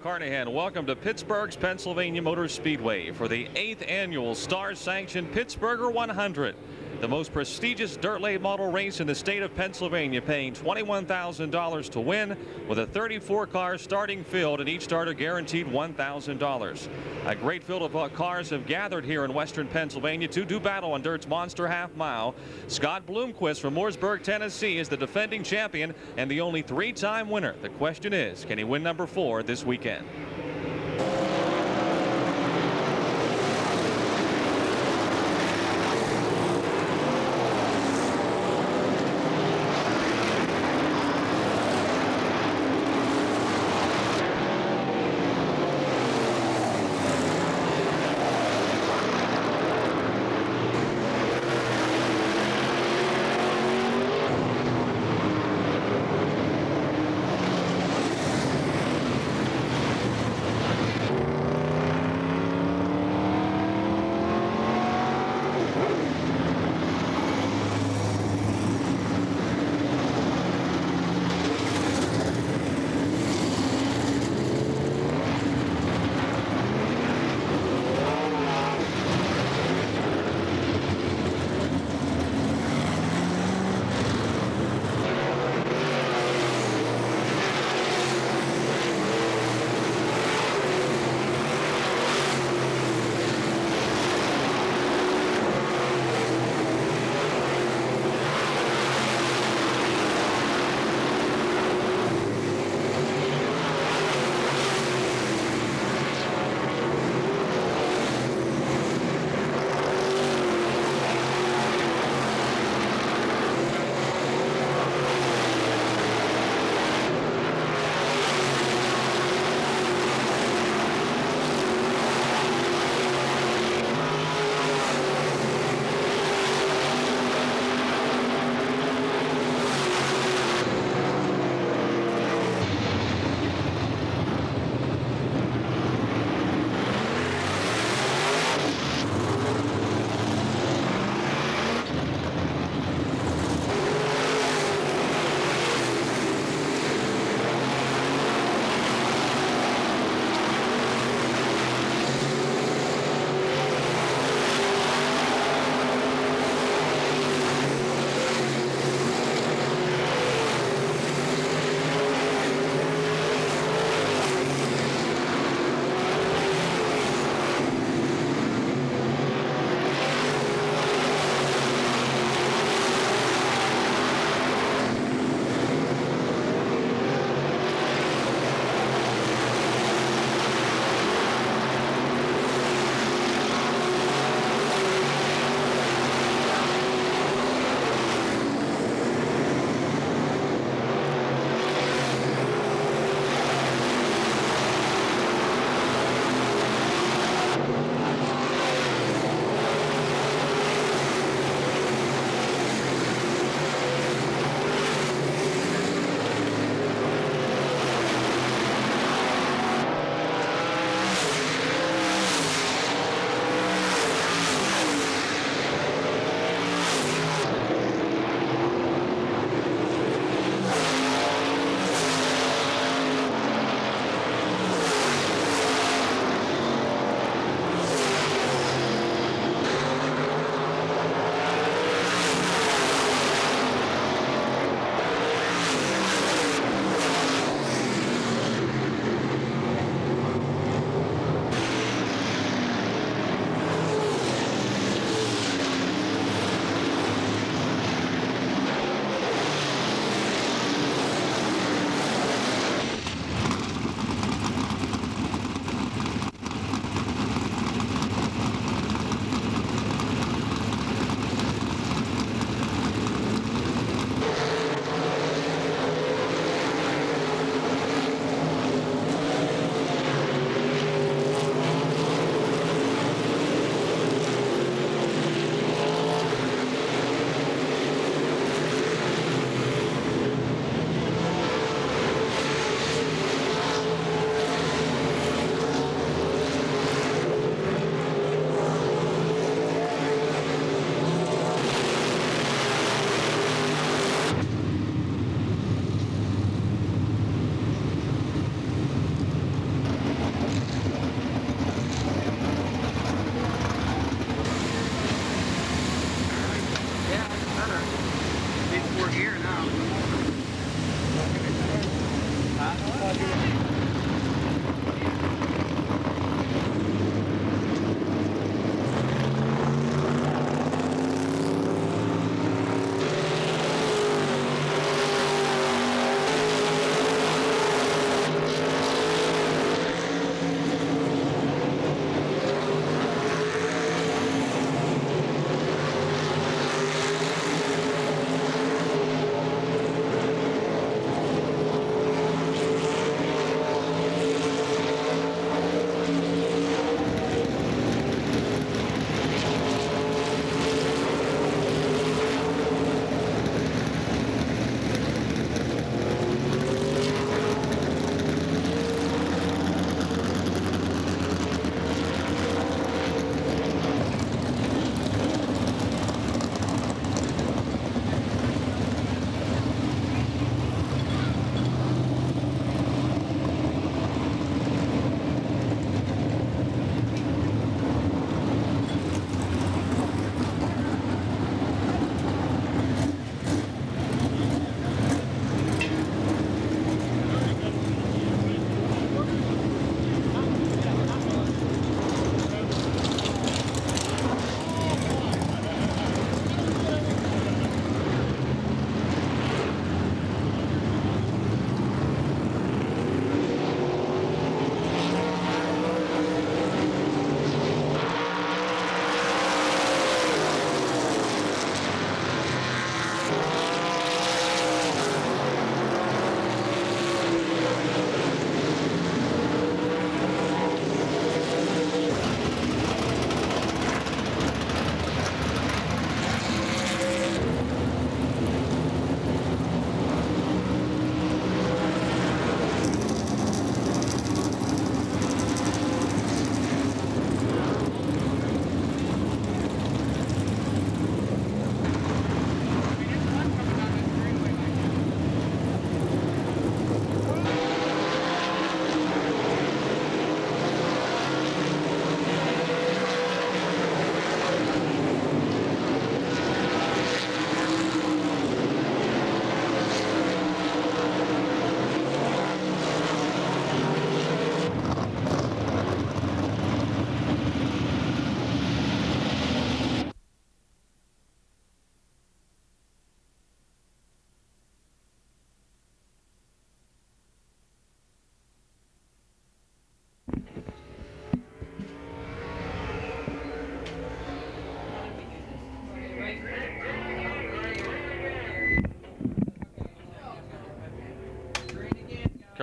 Carnahan. Welcome to Pittsburgh's Pennsylvania Motor Speedway for the 8th annual Star-sanctioned Pittsburgher 100. The most prestigious dirt late model race in the state of Pennsylvania, paying $21,000 to win, with a 34-car starting field and each starter guaranteed $1,000. A great field of cars have gathered here in western Pennsylvania to do battle on Dirt's Monster Half Mile. Scott Bloomquist from Mooresburg, Tennessee is the defending champion and the only 3-time winner. The question is, can he win number 4 this weekend?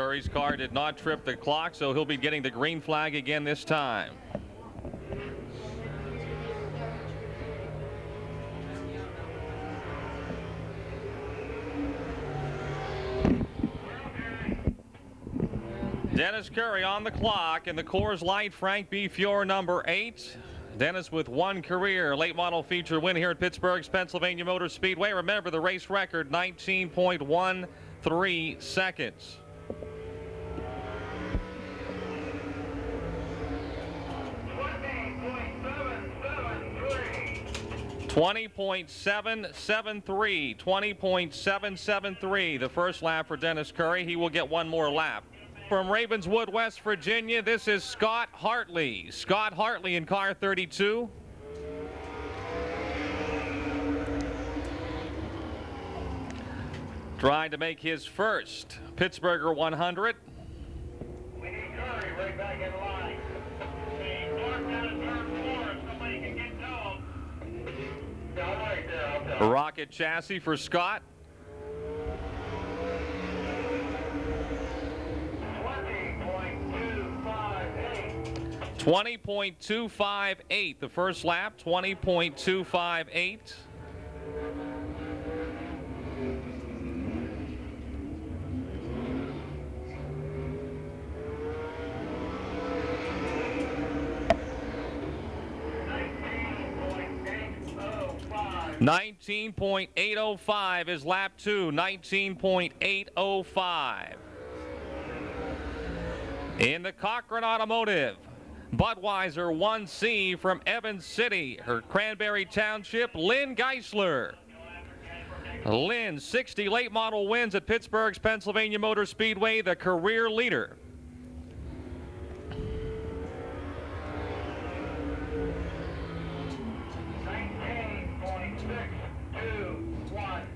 Curry's car did not trip the clock, so he'll be getting the green flag again this time. Dennis Curry on the clock in the Coors Light Frank B. Fiore number 8. Dennis with one career late model feature win here at Pittsburgh's Pennsylvania Motor Speedway. Remember the race record, 19.13 seconds. .773, the first lap for Dennis Curry. He will get one more lap. From Ravenswood, West Virginia, this is Scott Hartley. Scott Hartley in car 32. Trying to make his first Pittsburgher 100. We need Curry right back in line. He marked out in turn 4 if somebody can get to him. Yeah, I'm right there. I'll tell you. Rocket chassis for Scott. 20.258, the first lap, 20.258. .805 is lap 2, 19.805. In the Cochran Automotive, Budweiser 1C from Evans City, her Cranberry Township, Lynn Geisler. Lynn, 60 late model wins at Pittsburgh's Pennsylvania Motor Speedway, the career leader.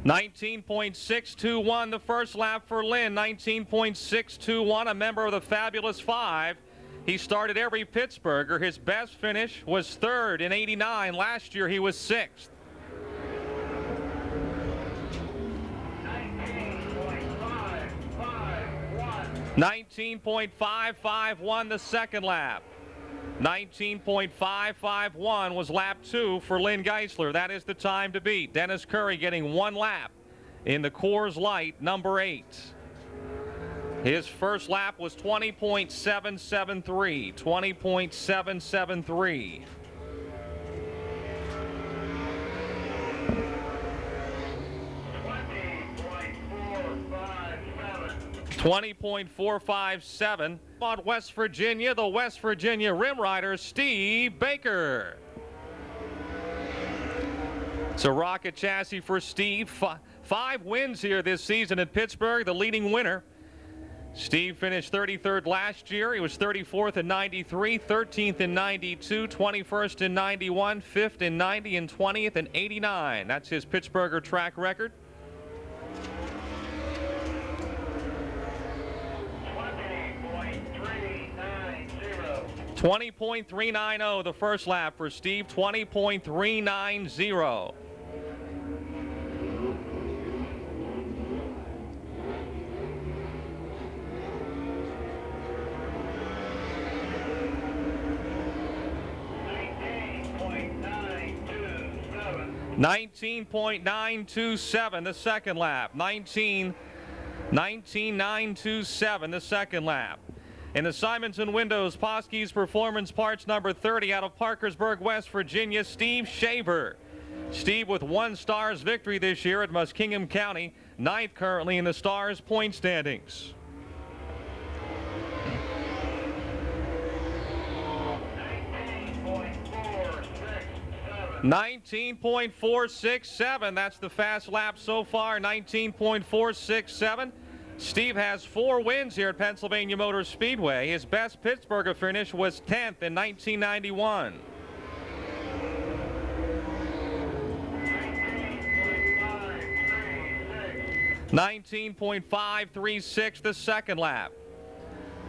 19.621 the first lap for Lynn. 19.621, a member of the Fabulous Five. He started every Pittsburgher. His best finish was third in '89. Last year he was sixth. 19.551 the second lap. 19.551 was lap 2 for Lynn Geisler. That is the time to beat. Dennis Curry getting one lap in the Coors Light number 8. His first lap was 20.773. 20.773. 20.457. On West Virginia, the West Virginia Rim Rider, Steve Baker. It's a rocket chassis for Steve. 5 wins here this season at Pittsburgh, the leading winner. Steve finished 33rd last year. He was 34th in '93, 13th in '92, 21st in '91, 5th in '90, and 20th in '89. That's his Pittsburgher track record. 20.390 the first lap for Steve. 20.390. $19.927 the second lap. 19.927 the second lap. In the Simonson Windows Poskey's Performance Parts number 30 out of Parkersburg, West Virginia, Steve Shaver. Steve with 1 Stars victory this year at Muskingum County, 9th currently in the Stars point standings. 19.467, that's the fast lap so far, 19.467. Steve has 4 wins here at Pennsylvania Motor Speedway. His best Pittsburgher finish was 10th in 1991. 19.536 the second lap.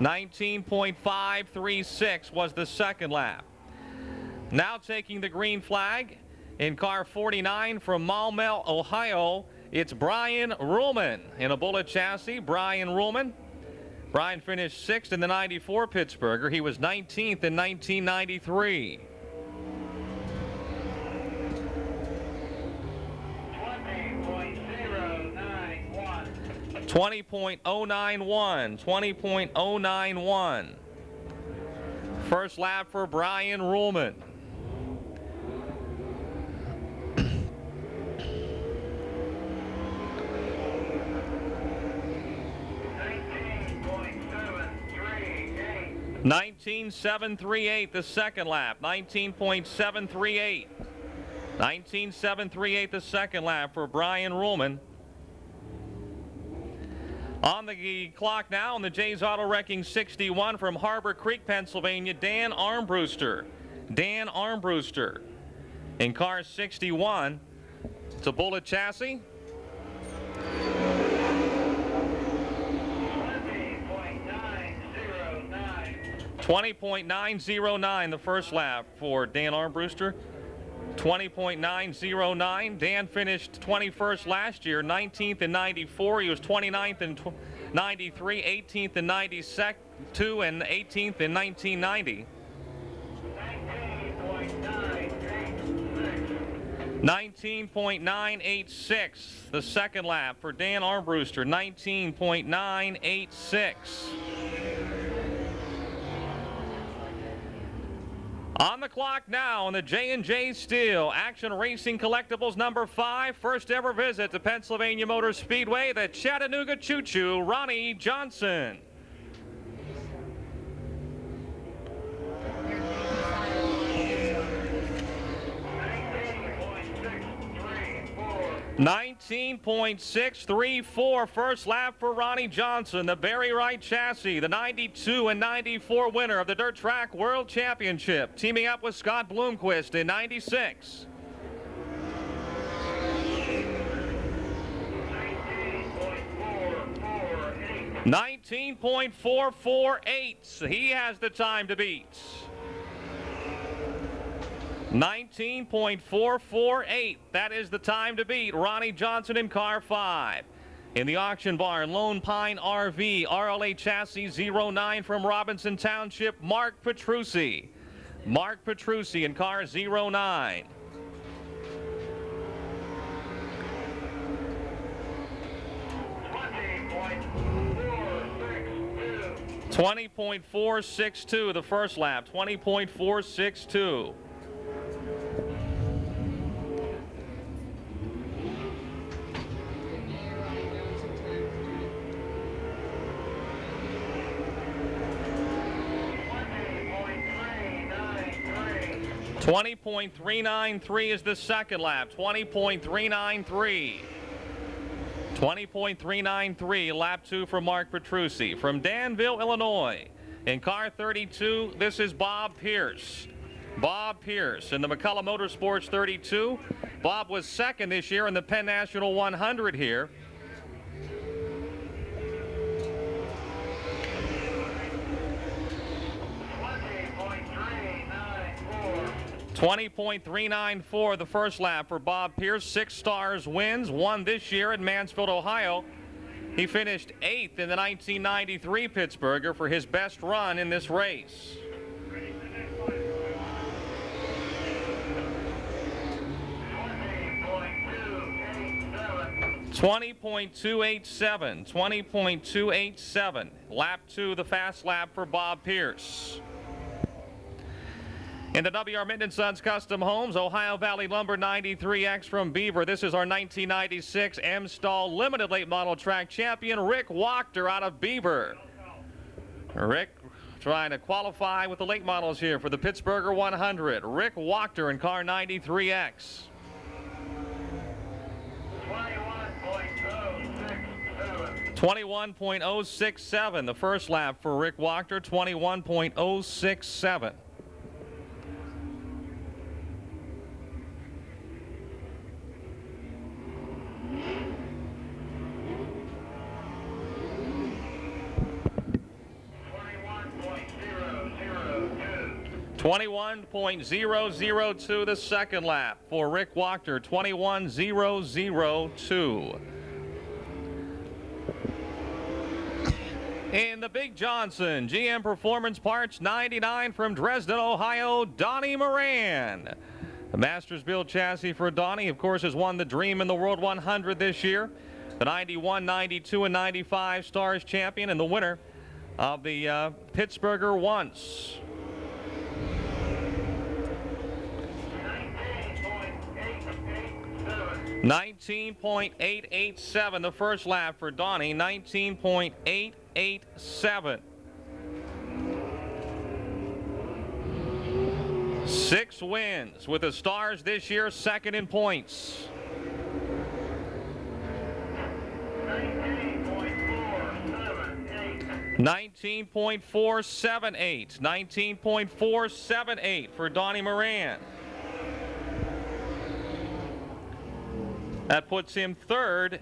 19.536 was the second lap. Now taking the green flag in car 49 from Maumelle, Ohio, it's Brian Ruhlman in a Bullet chassis. Brian Ruhlman, Brian finished 6th in the 94 Pittsburgher. He was 19th in 1993. 20.091. 20.091. First lap for Brian Ruhlman. $19.738 the second lap. 19.738. 19.738 the second lap for Brian Ruhlman. On the clock now on the Jays Auto Wrecking 61 from Harbor Creek, Pennsylvania, Dan Armbruster. Dan Armbruster in car 61. It's a Bullet chassis. 20.909 the first lap for Dan Armbruster. 20.909. Dan finished 21st last year, 19th in 94. He was 29th in 93, 18th in 92, and 18th in 1990. 19.986 the second lap for Dan Armbruster. 19.986. On the clock now on the J&J Steel Action Racing Collectibles number 5. First ever visit to Pennsylvania Motor Speedway, the Chattanooga Choo Choo, Ronnie Johnson. $19.634 first lap for Ronnie Johnson, the Barry Wright chassis, the 92 and 94 winner of the Dirt Track World Championship, teaming up with Scott Bloomquist in 96. $19.448. He has the time to beat. 19.448. That is the time to beat Ronnie Johnson in car 5. In the auction barn, Lone Pine RV, RLA chassis 09 from Robinson Township, Mark Petrucci. Mark Petrucci in car 09. 20.462 the first lap. 20.462. $20.393 is the second lap. 20.393. 20.393, lap 2 for Mark Petrucci. From Danville, Illinois, in car 32, this is Bob Pierce. Bob Pierce in the McCullough Motorsports 32. Bob was second this year in the Penn National 100 here. 20.394 the first lap for Bob Pierce. 6 stars wins, won this year at Mansfield, Ohio. He finished 8th in the 1993 Pittsburgher for his best run in this race. $20.287. 20.287. Lap 2, the fast lap for Bob Pierce. In the W.R. Minton Sons Custom Homes, Ohio Valley Lumber 93X from Beaver. This is our 1996 M-Stall Limited Late Model Track Champion, Rick Wachter out of Beaver. Rick trying to qualify with the late models here for the Pittsburgher 100. Rick Wachter in car 93X. 21.067 the first lap for Rick Wachter. 21.067. $21.002 the second lap for Rick Wachter. 21.002. In the Big Johnson GM Performance Parts 99 from Dresden, Ohio, Donnie Moran. The Masters build chassis for Donnie, of course, has won the Dream in the World 100 this year. The 91, 92, and 95 Stars champion and the winner of the Pittsburgher once. 19.887 the first lap for Donnie. 19.887. 6 wins with the Stars this year, second in points. 19.478. 19.478 for Donnie Moran. That puts him third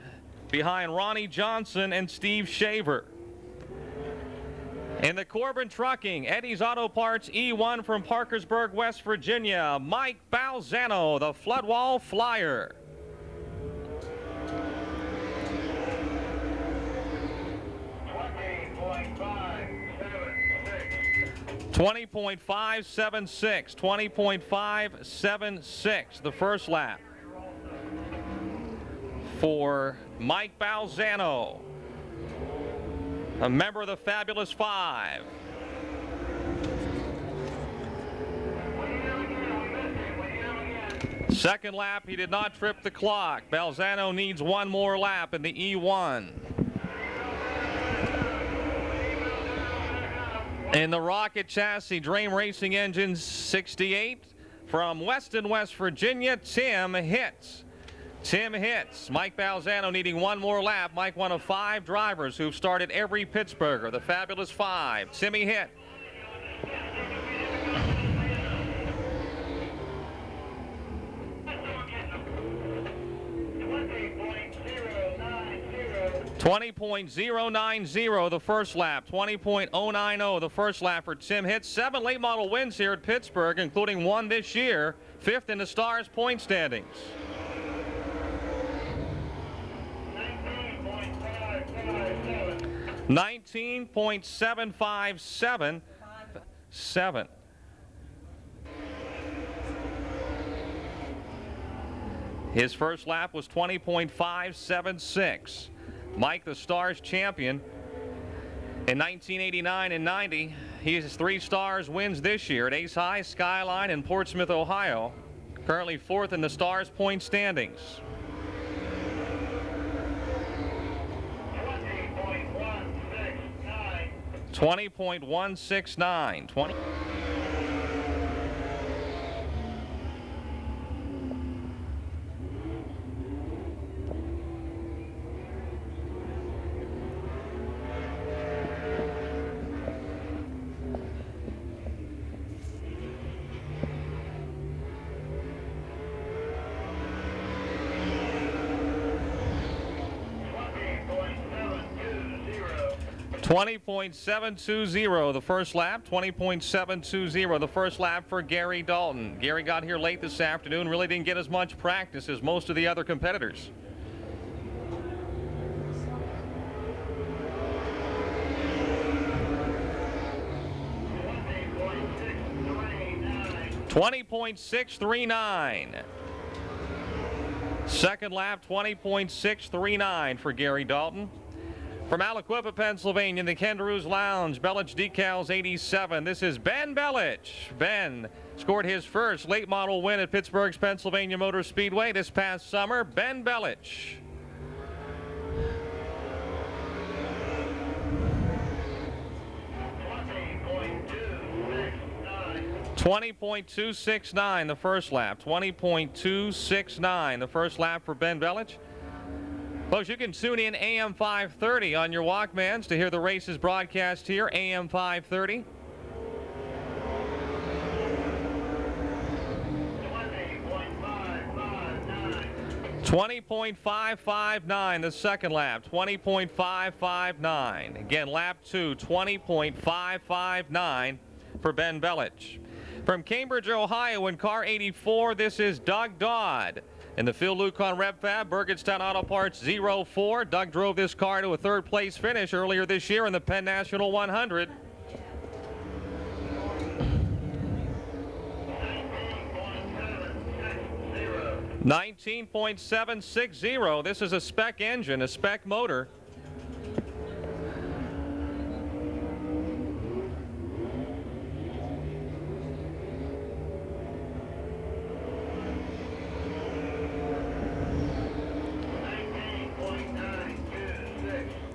behind Ronnie Johnson and Steve Shaver. In the Corbin Trucking, Eddie's Auto Parts E1 from Parkersburg, West Virginia, Mike Balzano, the Floodwall Flyer. 20.576. 20.576 the first lap for Mike Balzano, a member of the Fabulous Five. Second lap, he did not trip the clock. Balzano needs one more lap in the E1. In the Rocket Chassis Dream Racing Engine 68 from Weston, West Virginia, Tim Hitz. Tim Hitz. Mike Balzano needing one more lap. Mike, one of 5 drivers who've started every Pittsburgher, the Fabulous Five. Timmy Hitz. .090 the first lap. 20.090 the first lap for Tim Hitz. 7 late model wins here at Pittsburgh, including 1 this year. 5th in the Stars point standings. 19.757. His first lap was 20.576. Mike, the Stars champion in 1989 and 90. He has 3 Stars wins this year at Ace High, Skyline, and Portsmouth, Ohio. Currently 4th in the Stars point standings. 20.169. .720 the first lap. 20.720 the first lap for Gary Dalton. Gary got here late this afternoon, really didn't get as much practice as most of the other competitors. .639. Second lap, 20.639 for Gary Dalton. From Aliquippa, Pennsylvania, the Kendaroos Lounge, Belich Decals 87. This is Ben Belich. Ben scored his first late model win at Pittsburgh's Pennsylvania Motor Speedway this past summer. Ben Belich. .269 the first lap. 20.269 the first lap for Ben Belich. Folks, you can tune in AM 530 on your Walkmans to hear the races broadcast here, AM 530. 20.559 the second lap. 20.559. Again, lap 2, 20.559 for Ben Belich. From Cambridge, Ohio, in car 84, this is Doug Dodd. In the Phil Lucon Rev Fab, Burgettstown Auto Parts 04. Doug drove this car to a third-place finish earlier this year in the Penn National 100. $19.760. This is a spec engine, a spec motor.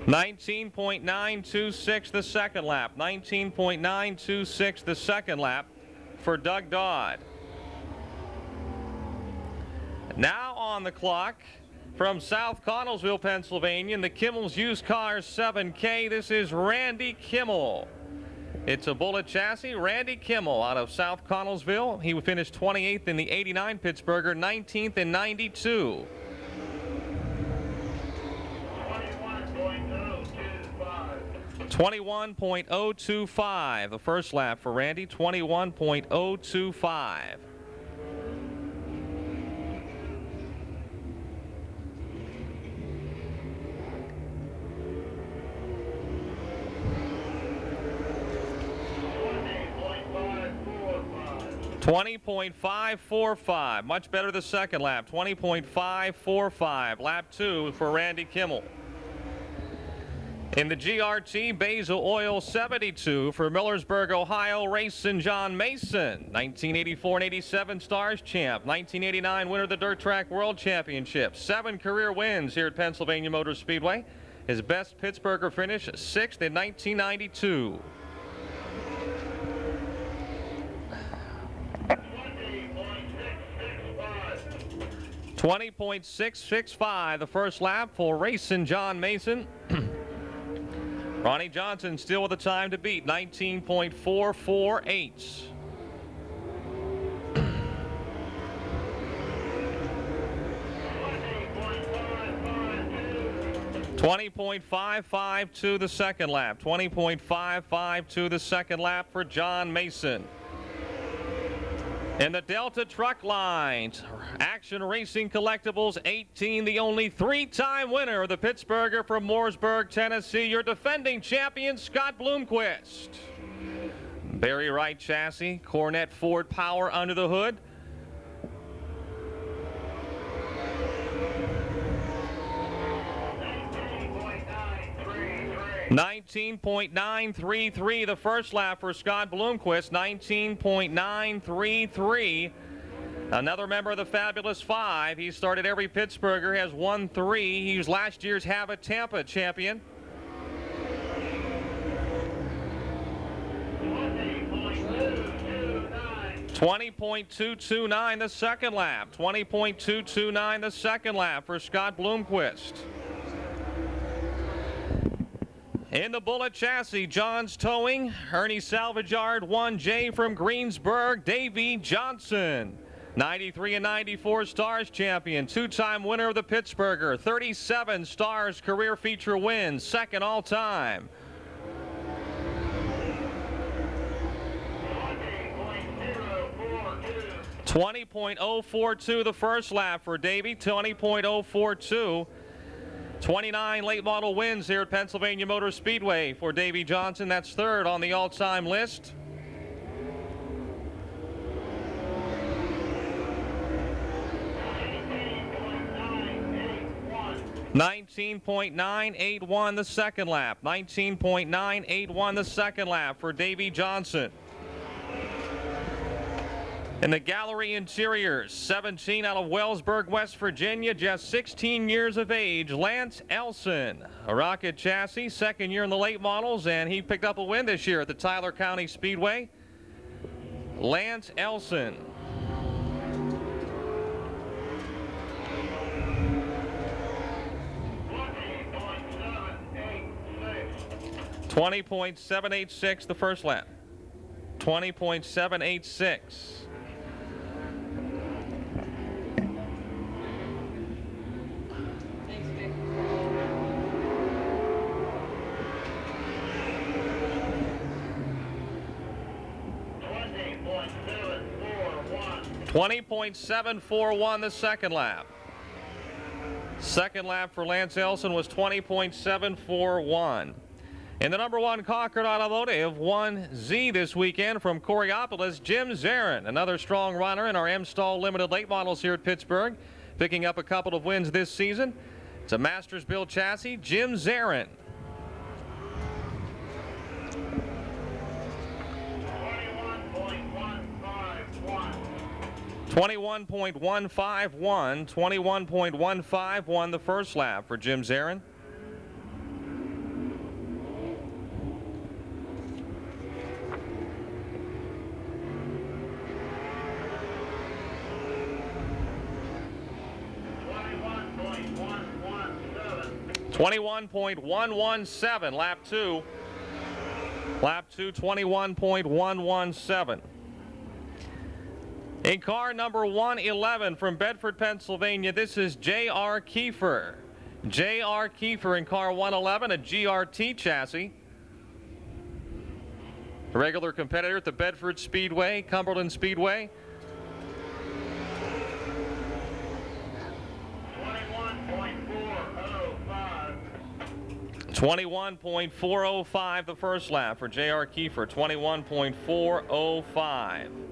$19.926 the second lap. $19.926 the second lap for Doug Dodd. Now on the clock from South Connellsville, Pennsylvania, in the Kimmel's Used Cars 7K, this is Randy Kimmel. It's a Bullet chassis. Randy Kimmel out of South Connellsville. He finished 28th in the 89 Pittsburgher, 19th in 92. 21.025 the first lap for Randy. 21.025. $20.545. Much better the second lap. 20.545. Lap 2 for Randy Kimmel. In the GRT, Basil Oil 72 for Millersburg, Ohio, racing John Mason. 1984 and 87 Stars champ. 1989 winner of the Dirt Track World Championship. 7 career wins here at Pennsylvania Motor Speedway. His best Pittsburgher finish, 6th in 1992. $20.665 the first lap for racing John Mason. Ronnie Johnson still with the time to beat, 19.448. $20.552 the second lap. 20.552 the second lap for John Mason. In the Delta Truck Lines, Action Racing Collectibles 18, the only 3-time winner of the Pittsburgher from Mooresburg, Tennessee, your defending champion, Scott Bloomquist. Barry Wright chassis, Cornet Ford power under the hood. $19.933 the first lap for Scott Bloomquist. 19.933. Another member of the Fabulous Five. He started every Pittsburgher, has won 3. He was last year's Habit Tampa champion. $20.229 the second lap. $20.229 the second lap for Scott Bloomquist. In the Bullet chassis, John's Towing, Ernie Salvage Yard 1J from Greensburg, Davey Johnson. 93 and 94 Stars champion, 2-time winner of the Pittsburgher, 37 Stars career feature wins, second all time. $20.042 the first lap for Davey, 20.042. 29 late model wins here at Pennsylvania Motor Speedway for Davey Johnson. That's third on the all-time list. $19.981 the second lap. $19.981 the second lap for Davey Johnson. In the Gallery Interiors, 17 out of Wellsburg, West Virginia, just 16 years of age, Lance Elson. A Rocket chassis, second year in the late models, and he picked up a win this year at the Tyler County Speedway. Lance Elson. $20.786 the first lap. 20.786. 20.741 the second lap. Second lap for Lance Elson was 20.741. In the number 1 Concord Automotive 1Z this weekend from Coriopolis, Jim Zarin, another strong runner in our M-Stall Limited Late Models here at Pittsburgh, picking up a couple of wins this season. It's a Masters build chassis, Jim Zarin. 21.151 the first lap for Jim Zarin. .117 lap 2. Lap 2, 21.117. In car number 111 from Bedford, Pennsylvania, this is J.R. Kiefer. J.R. Kiefer in car 111, a GRT chassis. A regular competitor at the Bedford Speedway, Cumberland Speedway. 21.405 the first lap for J.R. Kiefer, 21.405.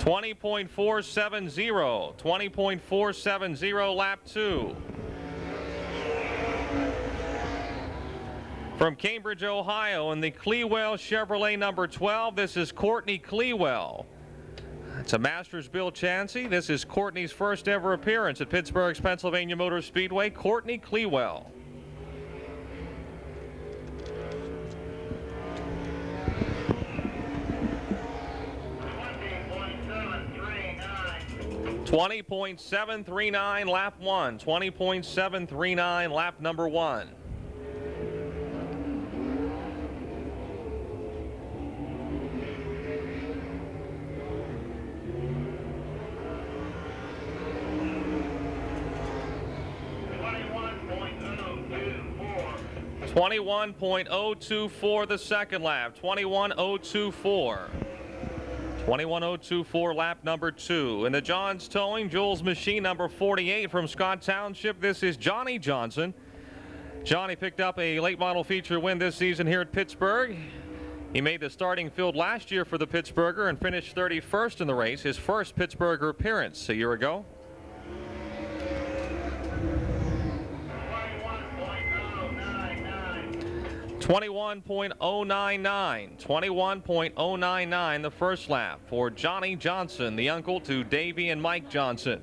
.470 lap 2. From Cambridge, Ohio, in the Clewell Chevrolet number 12, this is Courtney Clewell. It's a Masters build chassis. This is Courtney's first ever appearance at Pittsburgh's Pennsylvania Motor Speedway. Courtney Clewell. .739 lap 1. 20.739 lap number 1. .21.024 the second lap. 21.024. 21.024 lap number 2. In the Johns Towing Jules Machine number 48 from Scott Township, this is Johnny Johnson. Johnny picked up a late model feature win this season here at Pittsburgh. He made the starting field last year for the Pittsburgher and finished 31st in the race, his first Pittsburgher appearance a year ago. 21.099. 21.099 the first lap for Johnny Johnson, the uncle to Davey and Mike Johnson.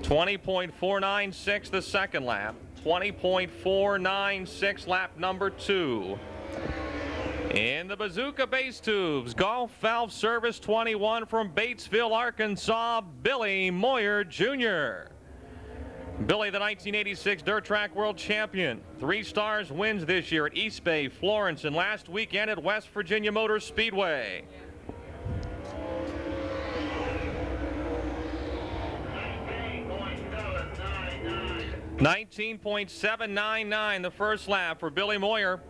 .496 the second lap. 20.496 lap number 2. In the Bazooka Base Tubes, Golf Valve Service 21 from Batesville, Arkansas, Billy Moyer Jr. Billy, the 1986 Dirt Track World Champion. 3 stars wins this year at East Bay, Florence, and last weekend at West Virginia Motor Speedway. .799 the first lap for Billy Moyer.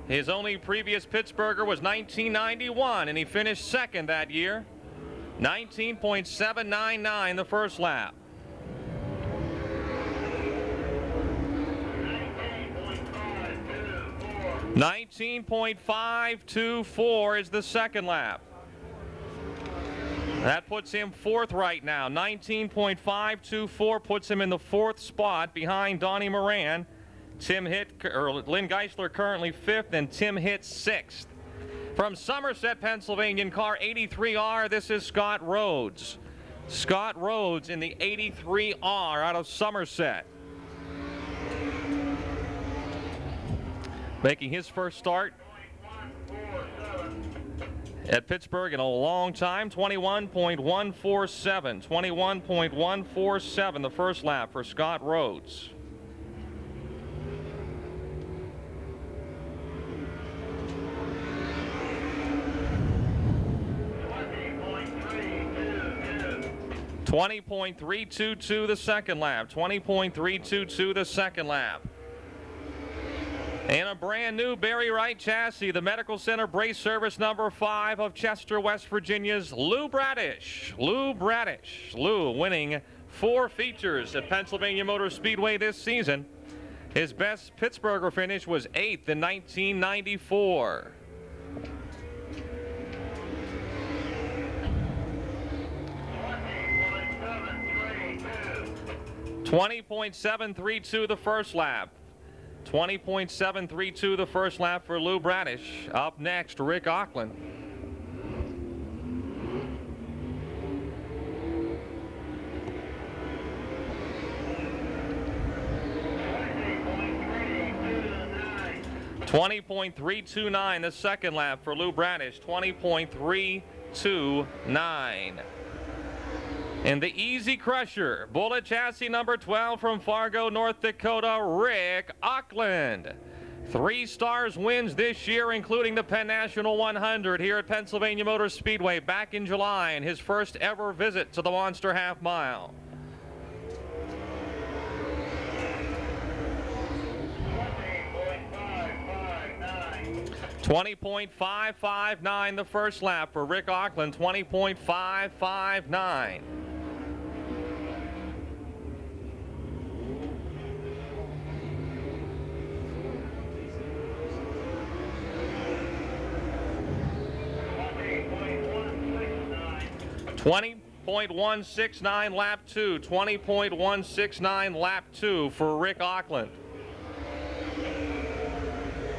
His only previous Pittsburgher was 1991, and he finished second that year. 19.799 the first lap. 19.524 is the second lap. That puts him 4th right now. 19.524 puts him in the 4th spot behind Donnie Moran. Lynn Geisler currently 5th, and Tim Hitt 6th. From Somerset, Pennsylvania, in car 83R, this is Scott Rhodes. Scott Rhodes in the 83R out of Somerset. Making his first start at Pittsburgh in a long time. 21.147. 21.147 the first lap for Scott Rhodes. 20.322 the second lap. 20.322 the second lap. And a brand new Barry Wright chassis, the Medical Center Brace Service number 5 of Chester, West Virginia's Lou Bradish. Lou winning 4 features at Pennsylvania Motor Speedway this season. His best Pittsburgher finish was 8th in 1994. 20.732 the first lap. 20.732 the first lap for Lou Bradish. Up next, Rick Auckland. .329 the second lap for Lou Bradish. 20.329. And the Easy Crusher, Bullet chassis number 12 from Fargo, North Dakota, Rick Auckland. 3 stars wins this year, including the Penn National 100 here at Pennsylvania Motor Speedway back in July, and his first ever visit to the Monster Half Mile. 20.559 the first lap for Rick Auckland. 20.559. .169 lap 2. 20.169 lap 2 for Rick Auckland.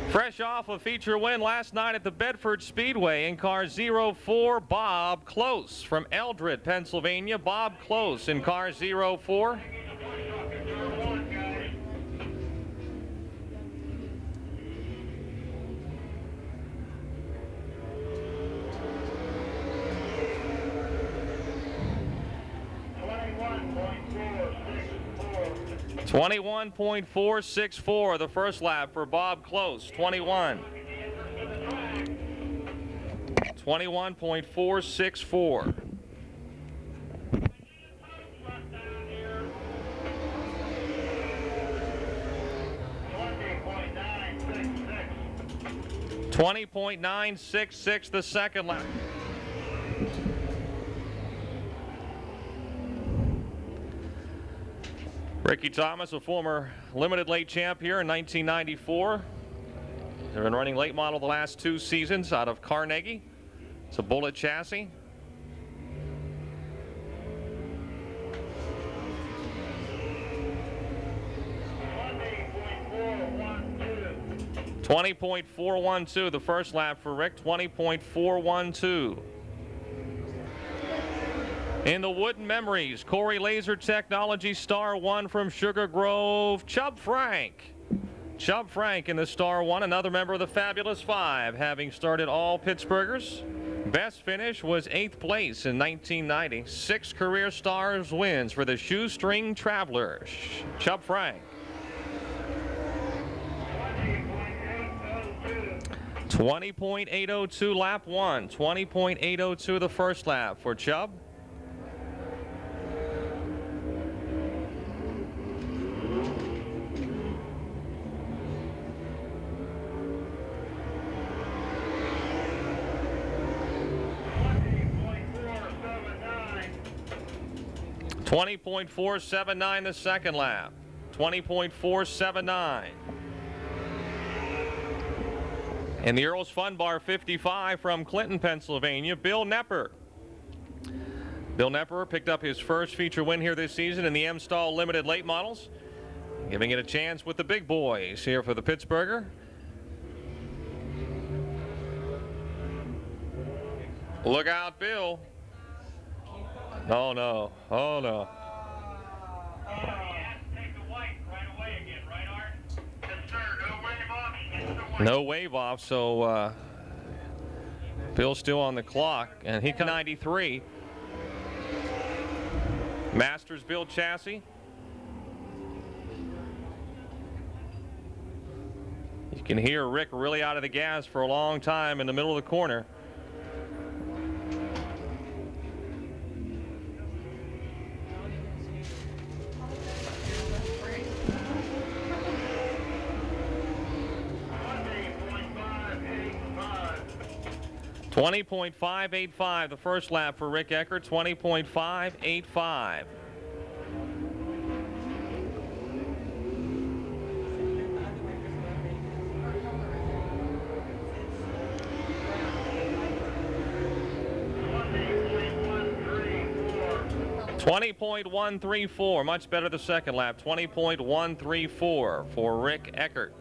Fresh off a feature win last night at the Bedford Speedway in car 04, Bob Close from Eldred, Pennsylvania. Bob Close in car 04. .21.464 the first lap for Bob Close. 21.464. .966 the second lap. Ricky Thomas, a former limited late champ here in 1994. They've been running late model the last 2 seasons out of Carnegie. It's a Bullet chassis. .20.412 the first lap for Rick. 20.412. In the Wooden Memories, Corey Laser Technology Star 1 from Sugar Grove, Chubb Frank. Chubb Frank in the Star 1, another member of the Fabulous 5, having started all Pittsburghers. Best finish was 8th place in 1990. 6 career stars wins for the Shoestring Travelers. Chubb Frank. 20.802 lap 1. 20.802 the first lap for Chubb. .479 the second lap. 20.479. And the Earl's Fun Bar 55 from Clinton, Pennsylvania, Bill Nepper. Bill Nepper picked up his first feature win here this season in the M-Stall Limited Late Models, giving it a chance with the big boys here for the Pittsburgher. Look out, Bill. Oh no, oh no. No wave off, so Bill's still on the clock, and he can 93. Masters build chassis. You can hear Rick really out of the gas for a long time in the middle of the corner. 20.585 the first lap for Rick Eckert, 20.585. .134, much better the second lap. 20.134 for Rick Eckert.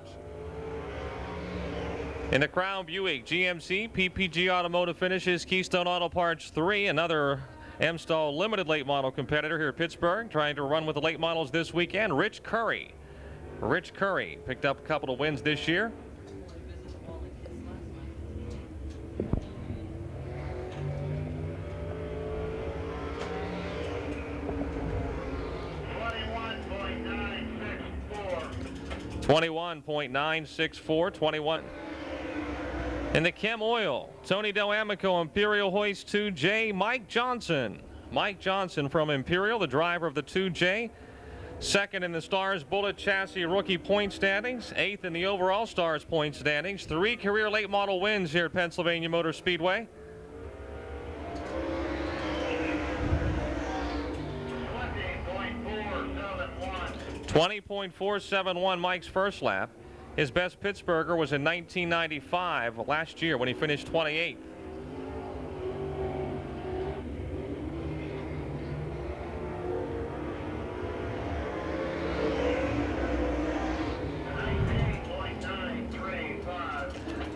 In the Crown Buick GMC PPG Automotive Finishes Keystone Auto Parts 3, another M-Stall limited late model competitor here at Pittsburgh, trying to run with the late models this weekend. Rich Curry. Rich Curry picked up a couple of wins this year. .964, 21. In the Chem Oil, Tony Del Amico Imperial Hoist 2J, Mike Johnson. Mike Johnson from Imperial, the driver of the 2J. Second in the Stars Bullet Chassis rookie point standings. Eighth in the overall Stars point standings. 3 career late model wins here at Pennsylvania Motor Speedway. .471 Mike's first lap. His best Pittsburgher was in 1995, last year, when he finished 28th.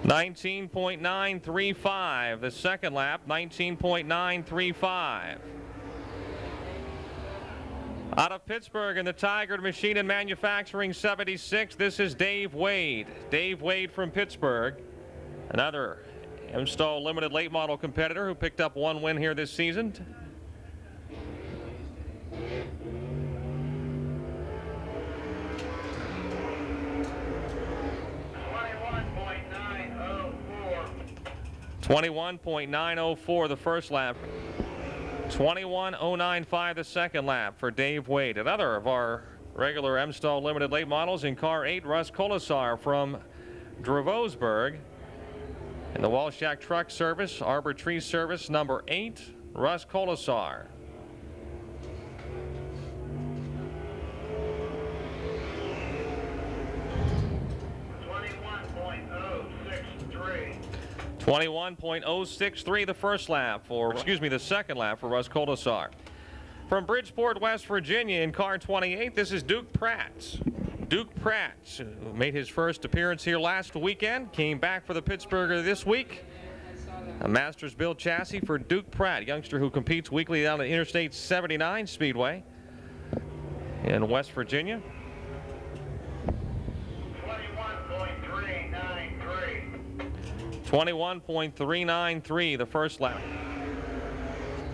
.935 the second lap, 19.935. Out of Pittsburgh in the Tiger Machine and Manufacturing 76, this is Dave Wade. Dave Wade from Pittsburgh, another M-Stall limited late model competitor who picked up 1 win here this season. .904 the first lap. 21.095 the second lap for Dave Wade. Another of our regular M-Stall limited late models in car 8, Russ Kolasar from Dravosburg. In the Walshack Truck Service, Arbor Tree Service number 8, Russ Kolasar. .063 the first lap for, the second lap for Russ Kolasar. From Bridgeport, West Virginia in car 28, this is Duke Pratt. Duke Pratt made his first appearance here last weekend, came back for the Pittsburgher this week. A Masters built chassis for Duke Pratt, youngster who competes weekly down at Interstate 79 Speedway in West Virginia. 21.393 the first lap.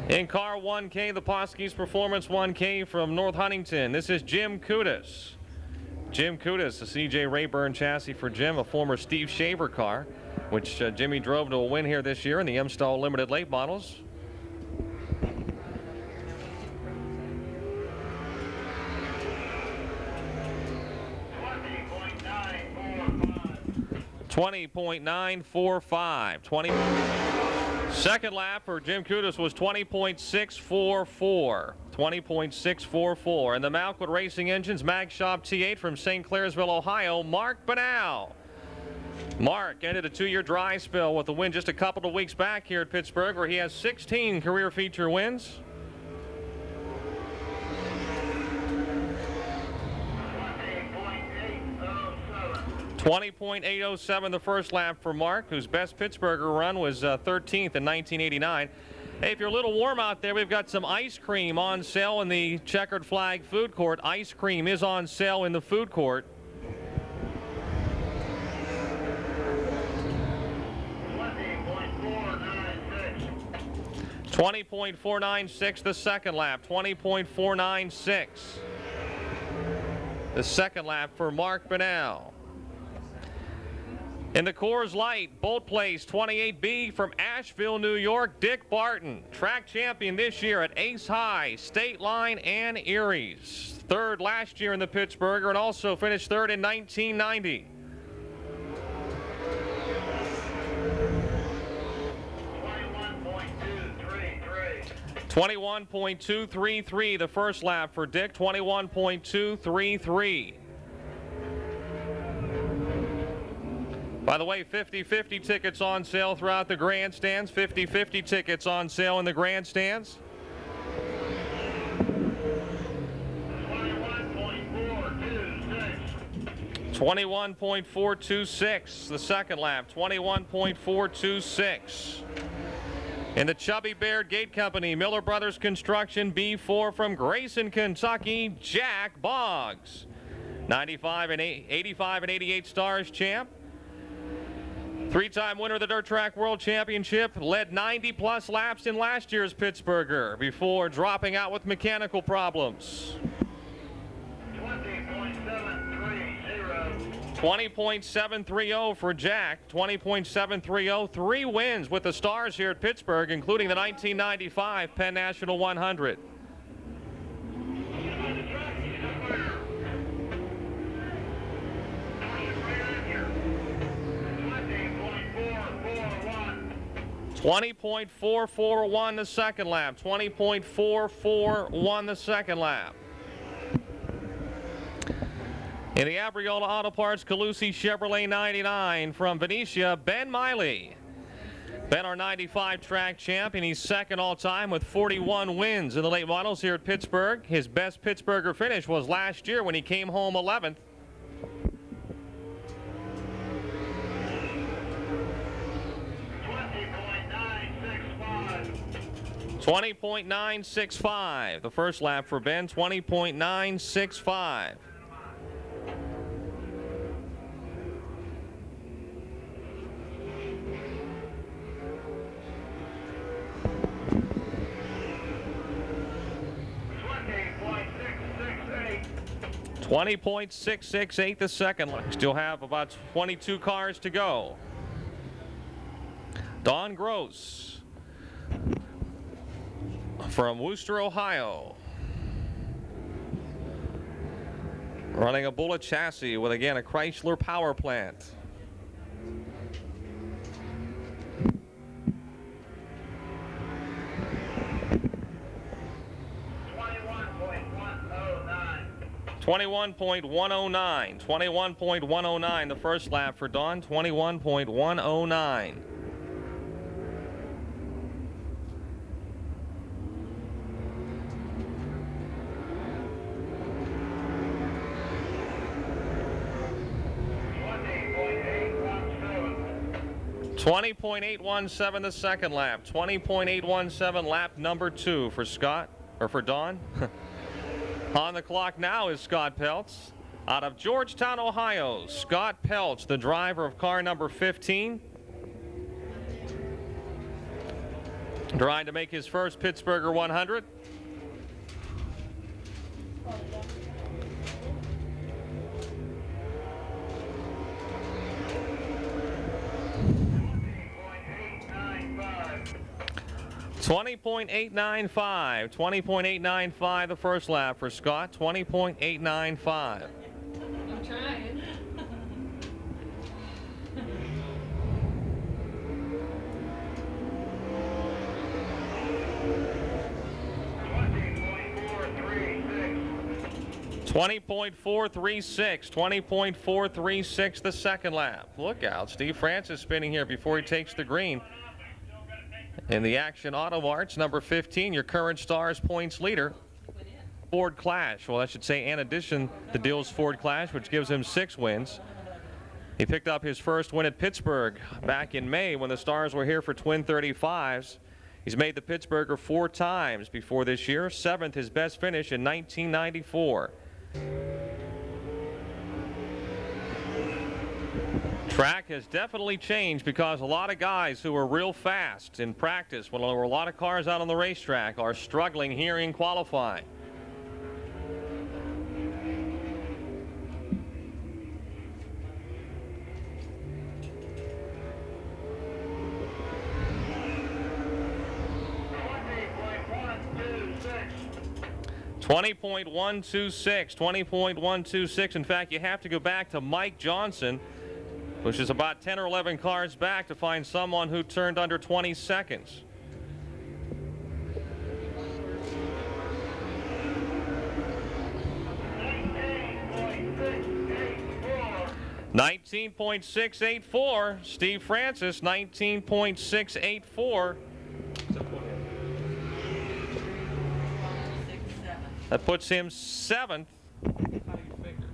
In car 1K, the Poskey's Performance 1K from North Huntington, this is Jim Kudis. Jim Kudis, a CJ Rayburn chassis for Jim, a former Steve Shaver car, which Jimmy drove to a win here this year in the M-Stall limited late models. 20.945. Second lap for Jim Kudis was 20.644. 20.644. And the Malkwood Racing Engines Mag Shop T8 from St. Clairsville, Ohio, Mark Banal. Mark ended a 2-year dry spell with a win just a couple of weeks back here at Pittsburgh, where he has 16 career feature wins. 20.807 the first lap for Mark, whose best Pittsburgher run was 13th in 1989. Hey, if you're a little warm out there, we've got some ice cream on sale in the Checkered Flag Food Court. Ice cream is on sale in the food court. .496 the second lap. 20.496 the second lap for Mark Banal. In the Coors Light, Bolt Place 28B from Asheville, New York, Dick Barton, track champion this year at Ace High, State Line, and Erie's. Third last year in the Pittsburgher and also finished third in 1990. 21.233 the first lap for Dick, 21.233. By the way, 50-50 tickets on sale throughout the grandstands. 50-50 tickets on sale in the grandstands. 21.426 the second lap, 21.426. In the Chubby Baird Gate Company, Miller Brothers Construction B4 from Grayson, Kentucky, Jack Boggs. 85 and 88 stars champ. Three-time winner of the Dirt Track World Championship, led 90-plus laps in last year's Pittsburgher before dropping out with mechanical problems. 20.730 for Jack, 20.730, 3 wins with the Stars here at Pittsburgh, including the 1995 Penn National 100. .441 the second lap, 20.441 the second lap. In the Abriola Auto Parts Calusi Chevrolet 99 from Venetia, Ben Miley. Ben, our 95 track champ, and he's second all-time with 41 wins in the late models here at Pittsburgh. His best Pittsburgher finish was last year when he came home 11th. 20.965 the first lap for Ben, 20.965. .668 the second lap. Still have about 22 cars to go. Don Gross from Wooster, Ohio, running a Bullet chassis with, again, a Chrysler power plant. .21.109 the first lap for Don, 21.109. .817 the second lap, 20.817 lap number 2 for Scott, or for Don. On the clock now is Scott Peltz out of Georgetown, Ohio. Scott Peltz, the driver of car number 15, trying to make his first Pittsburgher 100. .895 the first lap for Scott, 20.895. I'm trying. .436 the second lap. Look out, Steve Francis spinning here before he takes the green. In the Action Auto Marts, number 15, your current Stars points leader, Ford Clash. Well, I should say, in addition to Dill's Ford Clash, which gives him 6 wins. He picked up his first win at Pittsburgh back in May when the Stars were here for Twin 35s. He's made the Pittsburgher 4 times before this year. 7th, his best finish in 1994. Track has definitely changed because a lot of guys who are real fast in practice, when there were a lot of cars out on the racetrack, are struggling here in qualifying. .126. In fact, you have to go back to Mike Johnson, which is about 10 or 11 cars back, to find someone who turned under 20 seconds. 19.684. Steve Francis, 19.684. That puts him 7th. How do you figure?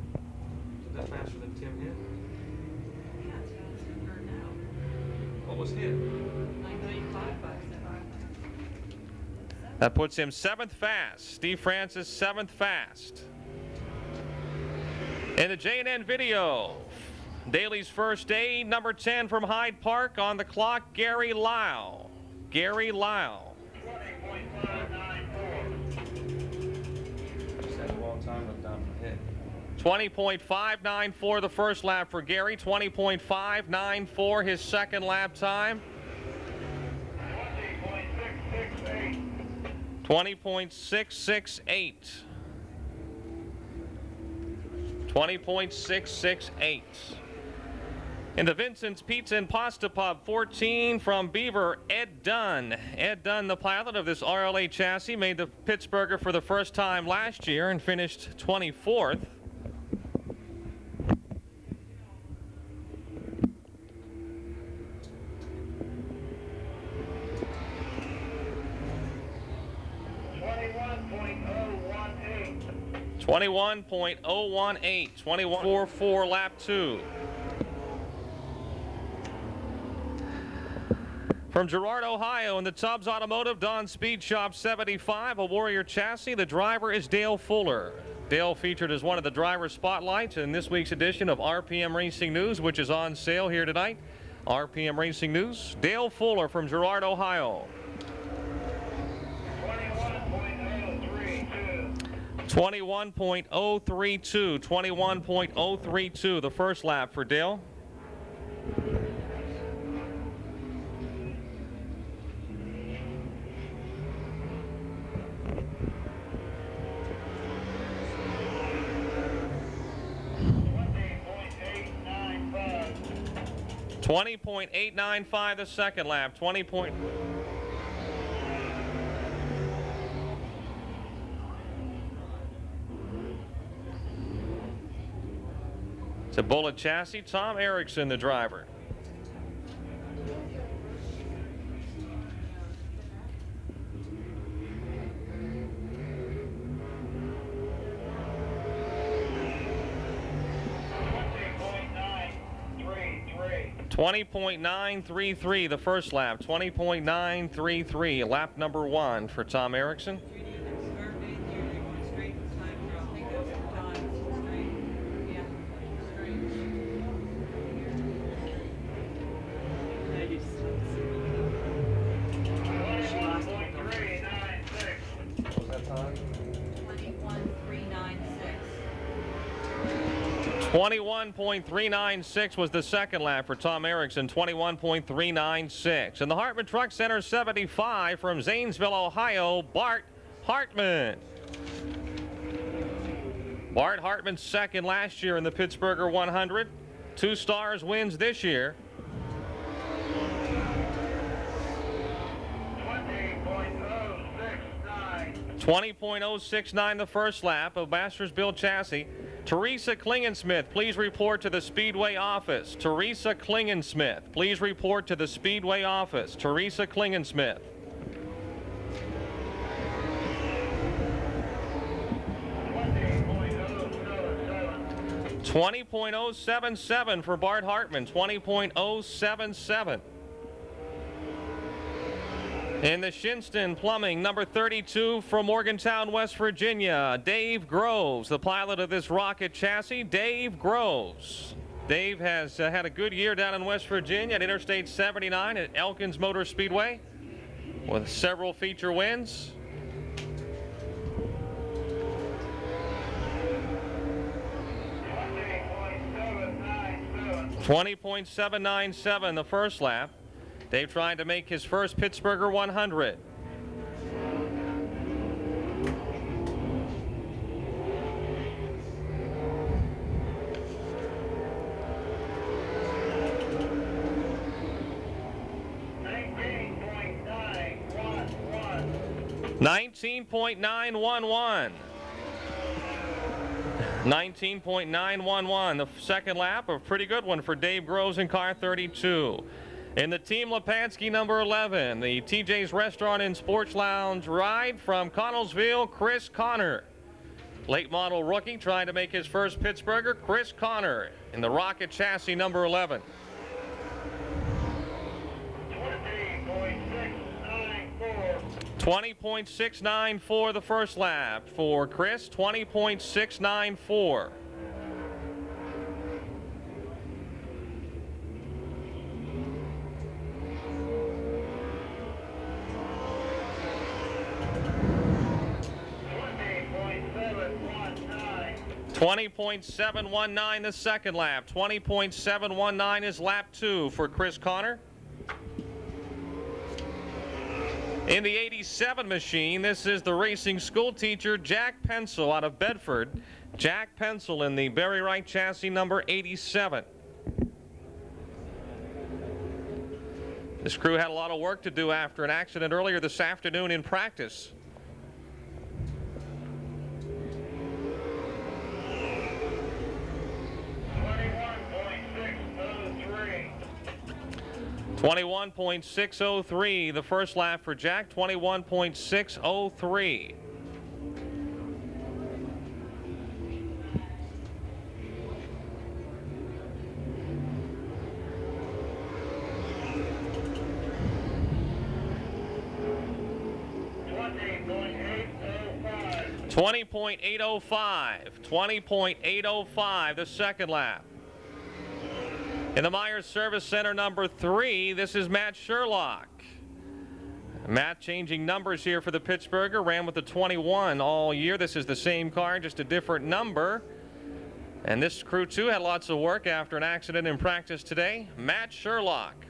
Is that faster than Tim hit? What was hit? That puts him 7th fast. Steve Francis, 7th fast. In the J&N video, Daly's first aid, number 10 from Hyde Park on the clock, Gary Lyle. Gary Lyle. 20.594. Just had a long time went down for hit. 20.594 the first lap for Gary. 20.594 his second lap time. 20.668. 20.668. In the Vincent's Pizza and Pasta Pub, 14 from Beaver, Ed Dunn. Ed Dunn, the pilot of this RLA chassis, made the Pittsburgher for the first time last year and finished 24th. .018. 21.44 lap 2. From Girard, Ohio, in the Tubbs Automotive Don Speed Shop 75, a Warrior chassis. The driver is Dale Fuller. Dale featured as one of the driver spotlights in this week's edition of RPM Racing News, which is on sale here tonight. RPM Racing News. Dale Fuller from Girard, Ohio. 21.032. 21.032 the first lap for Dale. .895 the second lap. 20 point. It's a Bullet chassis. Tom Erickson, the driver. .933 the first lap. 20.933 lap number 1 for Tom Erickson. What was that time? 21.396 was the second lap for Tom Erickson. 21.396. In the Hartman Truck Center 75 from Zanesville, Ohio, Bart Hartman. Bart Hartman second last year in the Pittsburgher 100. 2 stars wins this year. 20.069 the first lap of Mastersville chassis. Teresa Klingensmith, please report to the Speedway office. Teresa Klingensmith, please report to the Speedway office. Teresa Klingensmith. .077 for Bart Hartman. 20.077. In the Shinston Plumbing, number 32 from Morgantown, West Virginia, Dave Groves, the pilot of this rocket chassis. Dave Groves. Dave has had a good year down in West Virginia at Interstate 79 at Elkins Motor Speedway with several feature wins. .797 the first lap. Dave trying to make his first Pittsburgher 100. .19.911. 19.911. The second lap, a pretty good one for Dave Groves in car 32. In the Team Lepansky number 11, the TJ's Restaurant and Sports Lounge ride from Connellsville, Chris Connor. Late model rookie trying to make his first Pittsburgher, Chris Connor, in the Rocket chassis number 11. 20.694 the first lap for Chris, 20.694. .719 the second lap. 20.719 is lap 2 for Chris Connor. In the 87 machine, this is the racing school teacher Jack Pencil out of Bedford. Jack Pencil in the Barry Wright chassis number 87. This crew had a lot of work to do after an accident earlier this afternoon in practice. 21.603 the first lap for Jack, 21.603. .805 the second lap. In the Myers Service Center number 3, this is Matt Sherlock. Matt changing numbers here for the Pittsburgher, ran with the 21 all year. This is the same car, just a different number. And this crew too had lots of work after an accident in practice today. Matt Sherlock.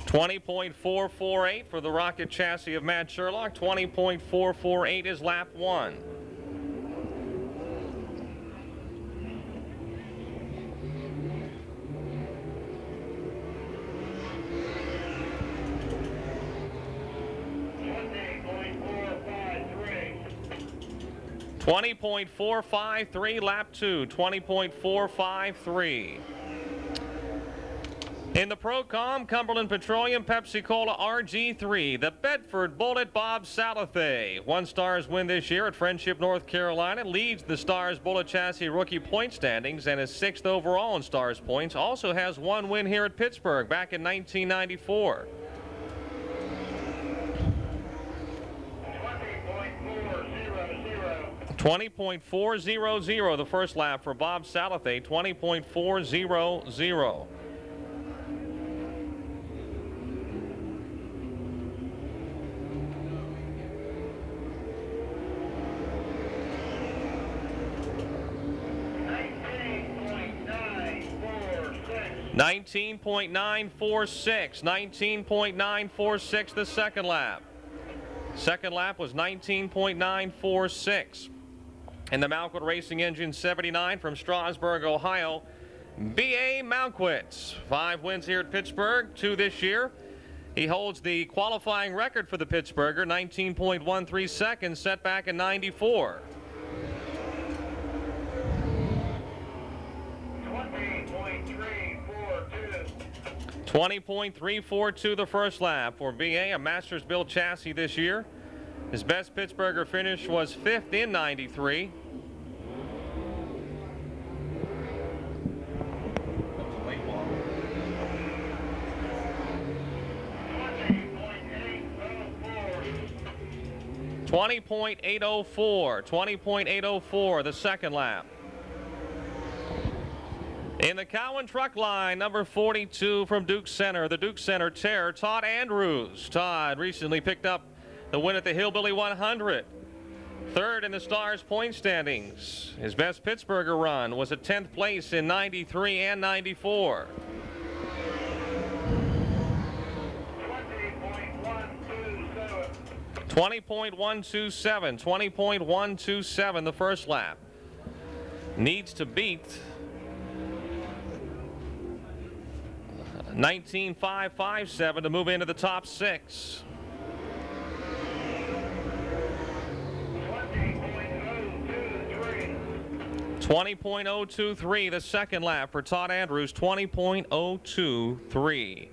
20.448 for the Rocket chassis of Matt Sherlock. 20.448 is lap 1. .453 lap 2. 20.453. In the Procom, Cumberland Petroleum Pepsi-Cola RG3, the Bedford Bullet Bob Salathe. 1 Stars win this year at Friendship, North Carolina. Leads the Stars Bullet Chassis rookie point standings and is 6th overall in Stars points. Also has 1 win here at Pittsburgh back in 1994. 20.400 the first lap for Bob Salathe. 20.400. 19.946. 19.946 the second lap. Second lap was 19.946. In the Malquit Racing Engine 79 from Strasburg, Ohio, B.A. Malquit. 5 wins here at Pittsburgh, 2 this year. He holds the qualifying record for the Pittsburgher, 19.13 seconds, set back in 94. 20.342 the first lap for B.A., a Masters built chassis this year. His best Pittsburgher finish was 5th in 93. .20.804 the second lap. In the Cowan truck line, number 42 from Duke Center, the Duke Center Terror, Todd Andrews. Todd recently picked up the win at the Hillbilly 100. 3rd in the Stars point standings. His best Pittsburgher run was a 10th place in 93 and 94. 20.127 the first lap. Needs to beat 19.557 to move into the top 6. 20.023 the second lap for Todd Andrews. 20.023.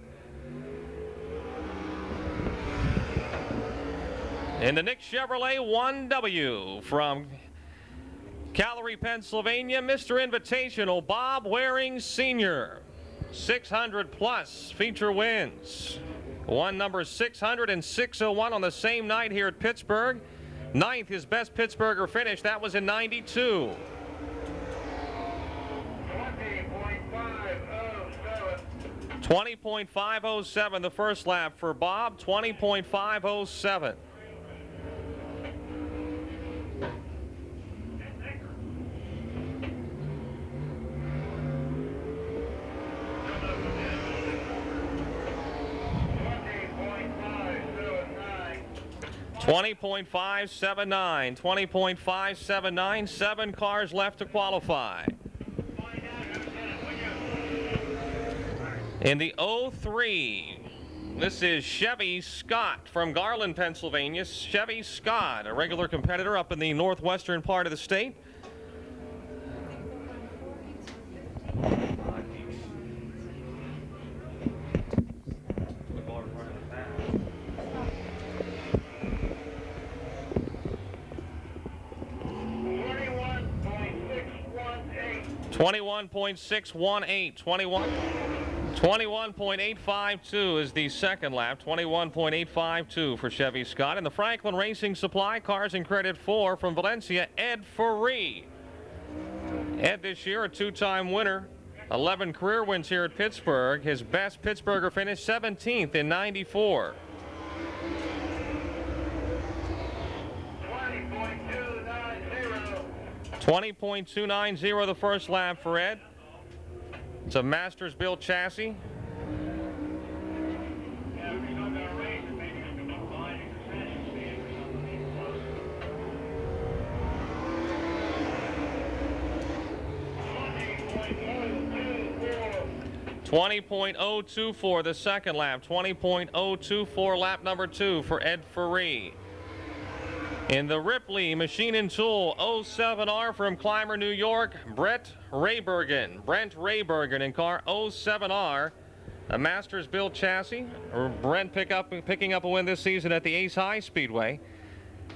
In the Nick Chevrolet 1W from Calgary, Pennsylvania, Mr. Invitational, Bob Waring Sr. 600 plus feature wins. Won number 600 and 601 on the same night here at Pittsburgh. 9th, his best Pittsburgher finish. That was in 92. 20.507 the first lap for Bob. 20.507. .579, 20.579, 7 cars left to qualify. In the 03, this is Chevy Scott from Garland, Pennsylvania. Chevy Scott, a regular competitor up in the northwestern part of the state. .618, 21.852 is the second lap. 21.852 for Chevy Scott. And the Franklin Racing Supply Cars and Credit 4 from Valencia, Ed Ferree. Ed this year a 2-time winner, 11 career wins here at Pittsburgh. His best Pittsburgher finish 17th in 94. 20.290 the first lap for Ed. It's a Masters built chassis. .024 the second lap. 20.024 lap number 2 for Ed Ferree. In the Ripley Machine and Tool 07R from Clymer, New York, Brent Raybergen in car 07R, a Masters built chassis. Brent picking up a win this season at the Ace High Speedway.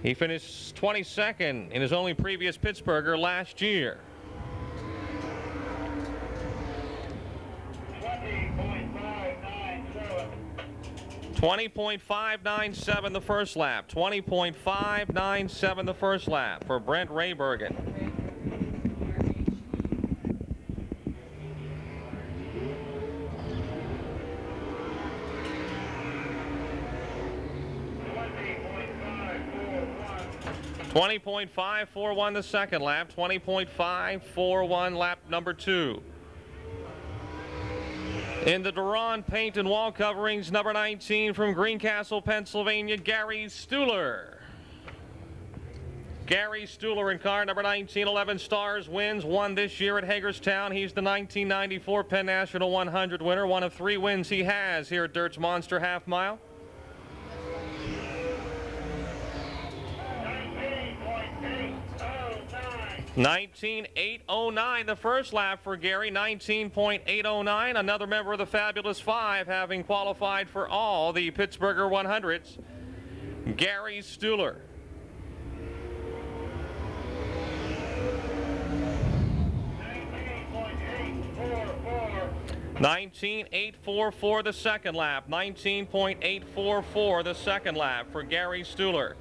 He finished 22nd in his only previous Pittsburgher last year. 20.597 the first lap. 20.597 the first lap for Brent Raybergen. .541 the second lap. 20.541 lap number 2. In the Duran paint and wall coverings, number 19 from Greencastle, Pennsylvania, Gary Stuhler. Gary Stuhler in car number 19, 11 stars, wins, won this year at Hagerstown. He's the 1994 Penn National 100 winner, one of 3 wins he has here at Dirt's Monster Half Mile. 19.809 the first lap for Gary. 19.809, another member of the Fabulous Five, having qualified for all the Pittsburgher 100s, Gary Stuhler. .844 the second lap. 19.844 the second lap for Gary Stuhler.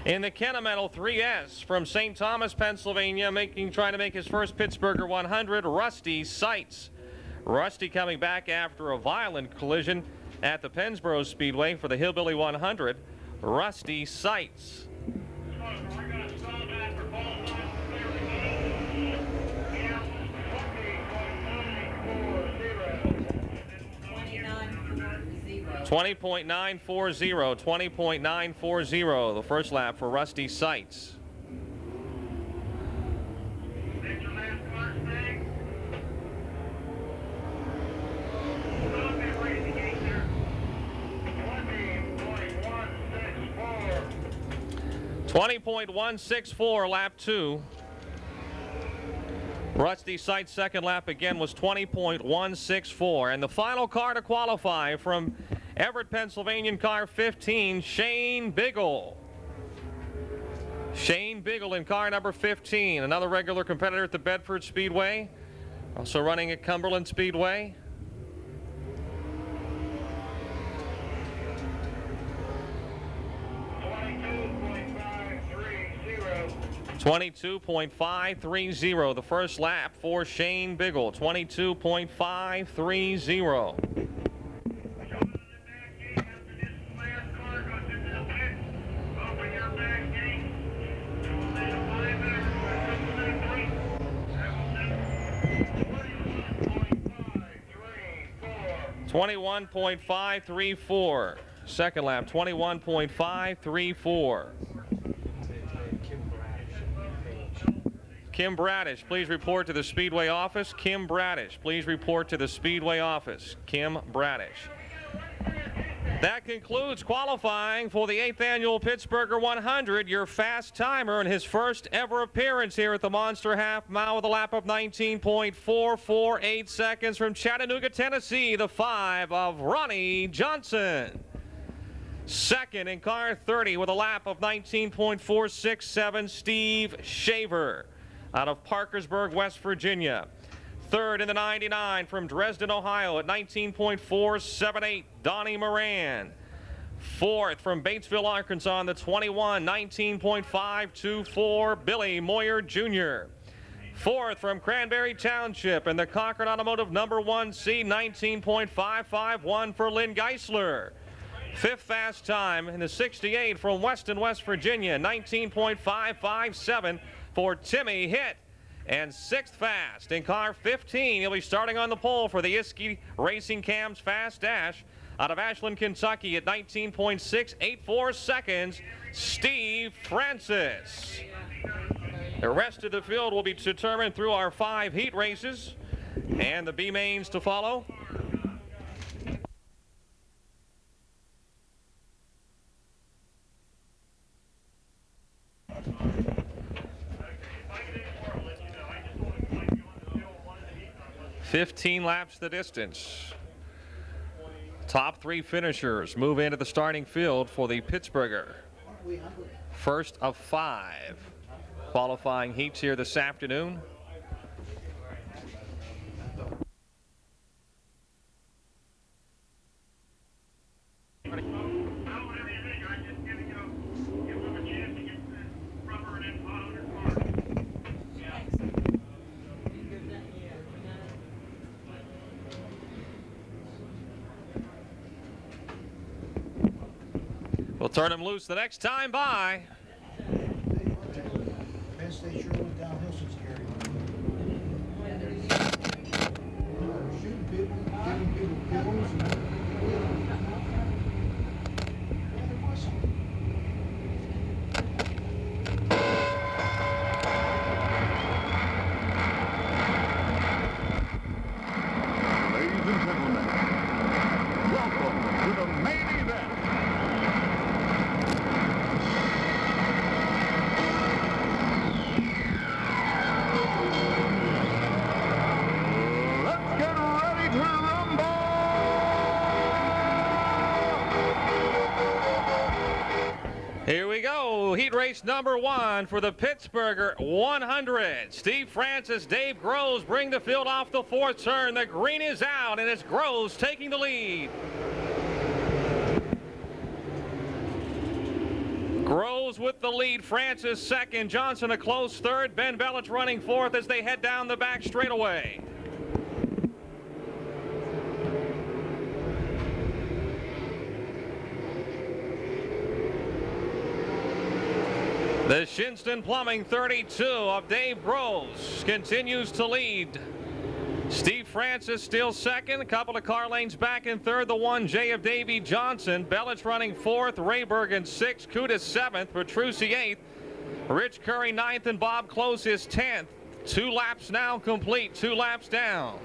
In the Kennametal 3S from St. Thomas, Pennsylvania, trying to make his first Pittsburgher 100, Rusty Seitz. Rusty coming back after a violent collision at the Pennsboro Speedway for the Hillbilly 100. Rusty Seitz. .940, the first lap for Rusty Seitz. 20.164 lap 2. Rusty Sight's second lap again was 20.164. And the final car to qualify from Everett, Pennsylvania, car 15, Shane Biggle. Shane Biggle in car number 15, another regular competitor at the Bedford Speedway, also running at Cumberland Speedway. .530. The first lap for Shane Biggle. 22.530. .534. Second lap, 21.534. Kim Bradish, please report to the Speedway office. Kim Bradish, please report to the Speedway office. Kim Bradish. That concludes qualifying for the 8th annual Pittsburgher 100. Your fast timer in his first ever appearance here at the Monster Half Mile with a lap of 19.448 seconds from Chattanooga, Tennessee, the 5 of Ronnie Johnson. Second in car 30 with a lap of 19.467, Steve Shaver out of Parkersburg, West Virginia. Third in the 99 from Dresden, Ohio at 19.478, Donnie Moran. Fourth from Batesville, Arkansas on the 21, 19.524, Billy Moyer Jr. Fourth from Cranberry Township in the Concord Automotive number 1C, 19.551 for Lynn Geisler. Fifth fast time in the 68 from Weston, West Virginia, 19.557 for Timmy Hitt. And sixth fast in car 15. He'll be starting on the pole for the Iski Racing Cam's Fast Dash out of Ashland, Kentucky at 19.684 seconds, Steve Francis. The rest of the field will be determined through our 5 heat races and the B mains to follow. .15 laps the distance. Top 3 finishers move into the starting field for the Pittsburgher. First of 5 qualifying heats here this afternoon. We'll turn him loose the next time by. Penn State sure went downhill since Gary. Shooting people, giving people kills. Ladies and gentlemen, welcome to the main event. Let's get ready to rumble! Here we go. Heat race number 1 for the Pittsburgher 100. Steve Francis, Dave Groves bring the field off the 4th turn. The green is out, and it's Groves taking the lead. Groves with the lead. Francis second. Johnson a close third. Ben Bellich running 4th as they head down the back straightaway. The Shinston Plumbing 32 of Dave Groves continues to lead. Steve Francis still second. A couple of car lanes back in third. The 1J of Davey Johnson. Bellich running 4th. Rayberg in 6th. Kudas 7th. Petrucci 8th. Rich Curry 9th. And Bob Close is 10th. 2 laps now complete. 2 laps down.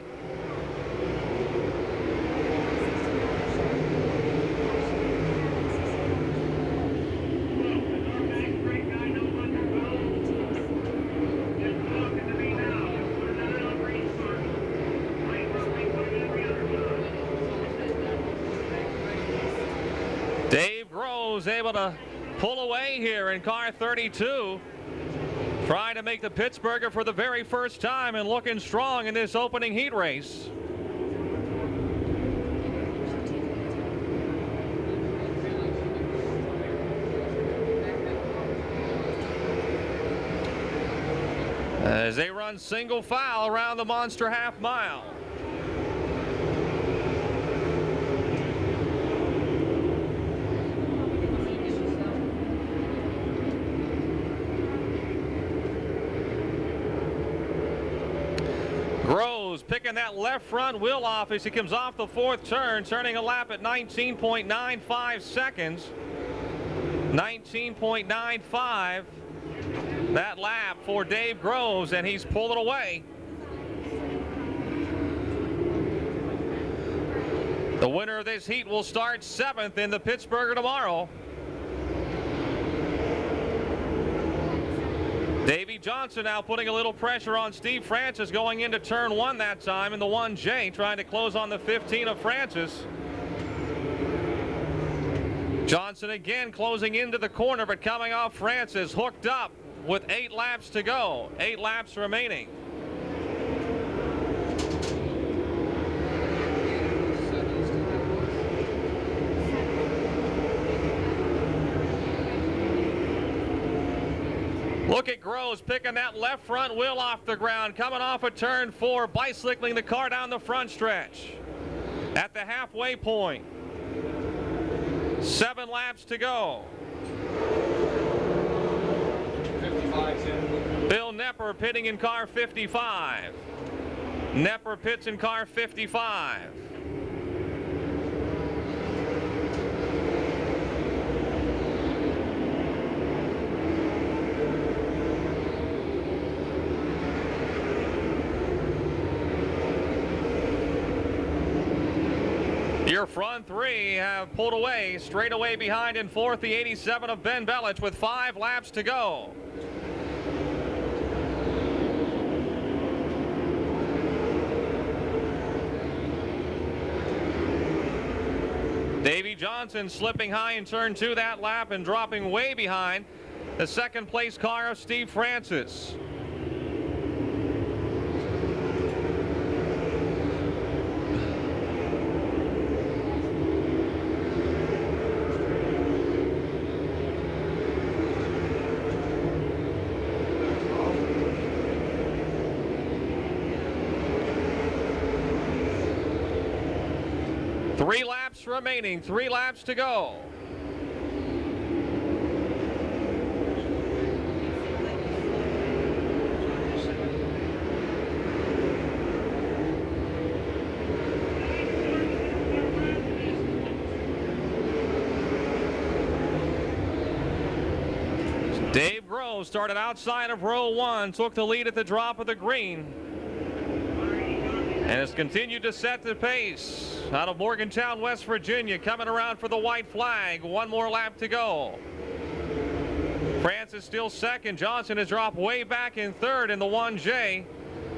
Groves able to pull away here in car 32. Trying to make the Pittsburgher for the very first time and looking strong in this opening heat race. As they run single file around the monster half mile. Groves picking that left front wheel off as he comes off the fourth turn, turning a lap at 19.95 seconds. 19.95. That lap for Dave Groves, and he's pulling away. The winner of this heat will start 7th in the Pittsburgher tomorrow. Davey Johnson now putting a little pressure on Steve Francis going into turn 1 that time in the 1J, trying to close on the 15 of Francis. Johnson again closing into the corner, but coming off Francis, hooked up with 8 laps to go. 8 laps remaining. Look at Groves picking that left front wheel off the ground, coming off of turn 4, bicycling the car down the front stretch. At the halfway point. 7 laps to go. Bill Nepper pitting in car 55. Nepper pits in car 55. Your front 3 have pulled away, straight away behind in 4th, the 87 of Ben Belich with 5 laps to go. Davey Johnson slipping high in turn 2 that lap and dropping way behind the second place car of Steve Francis. Three laps remaining, 3 laps to go. Dave Groves started outside of row 1, took the lead at the drop of the green, and has continued to set the pace. Out of Morgantown, West Virginia, coming around for the white flag. 1 more lap to go. Francis still second. Johnson has dropped way back in 3rd in the 1J.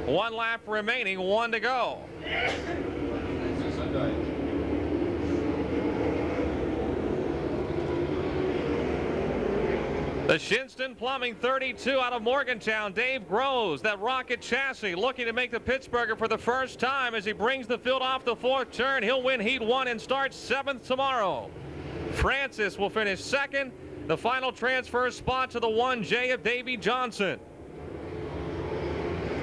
1 lap remaining, 1 to go. The Shinston Plumbing 32 out of Morgantown. Dave Groves, that rocket chassis, looking to make the Pittsburgher for the first time as he brings the field off the 4th turn. He'll win heat 1 and start 7th tomorrow. Francis will finish 2nd. The final transfer spot to the 1J of Davey Johnson.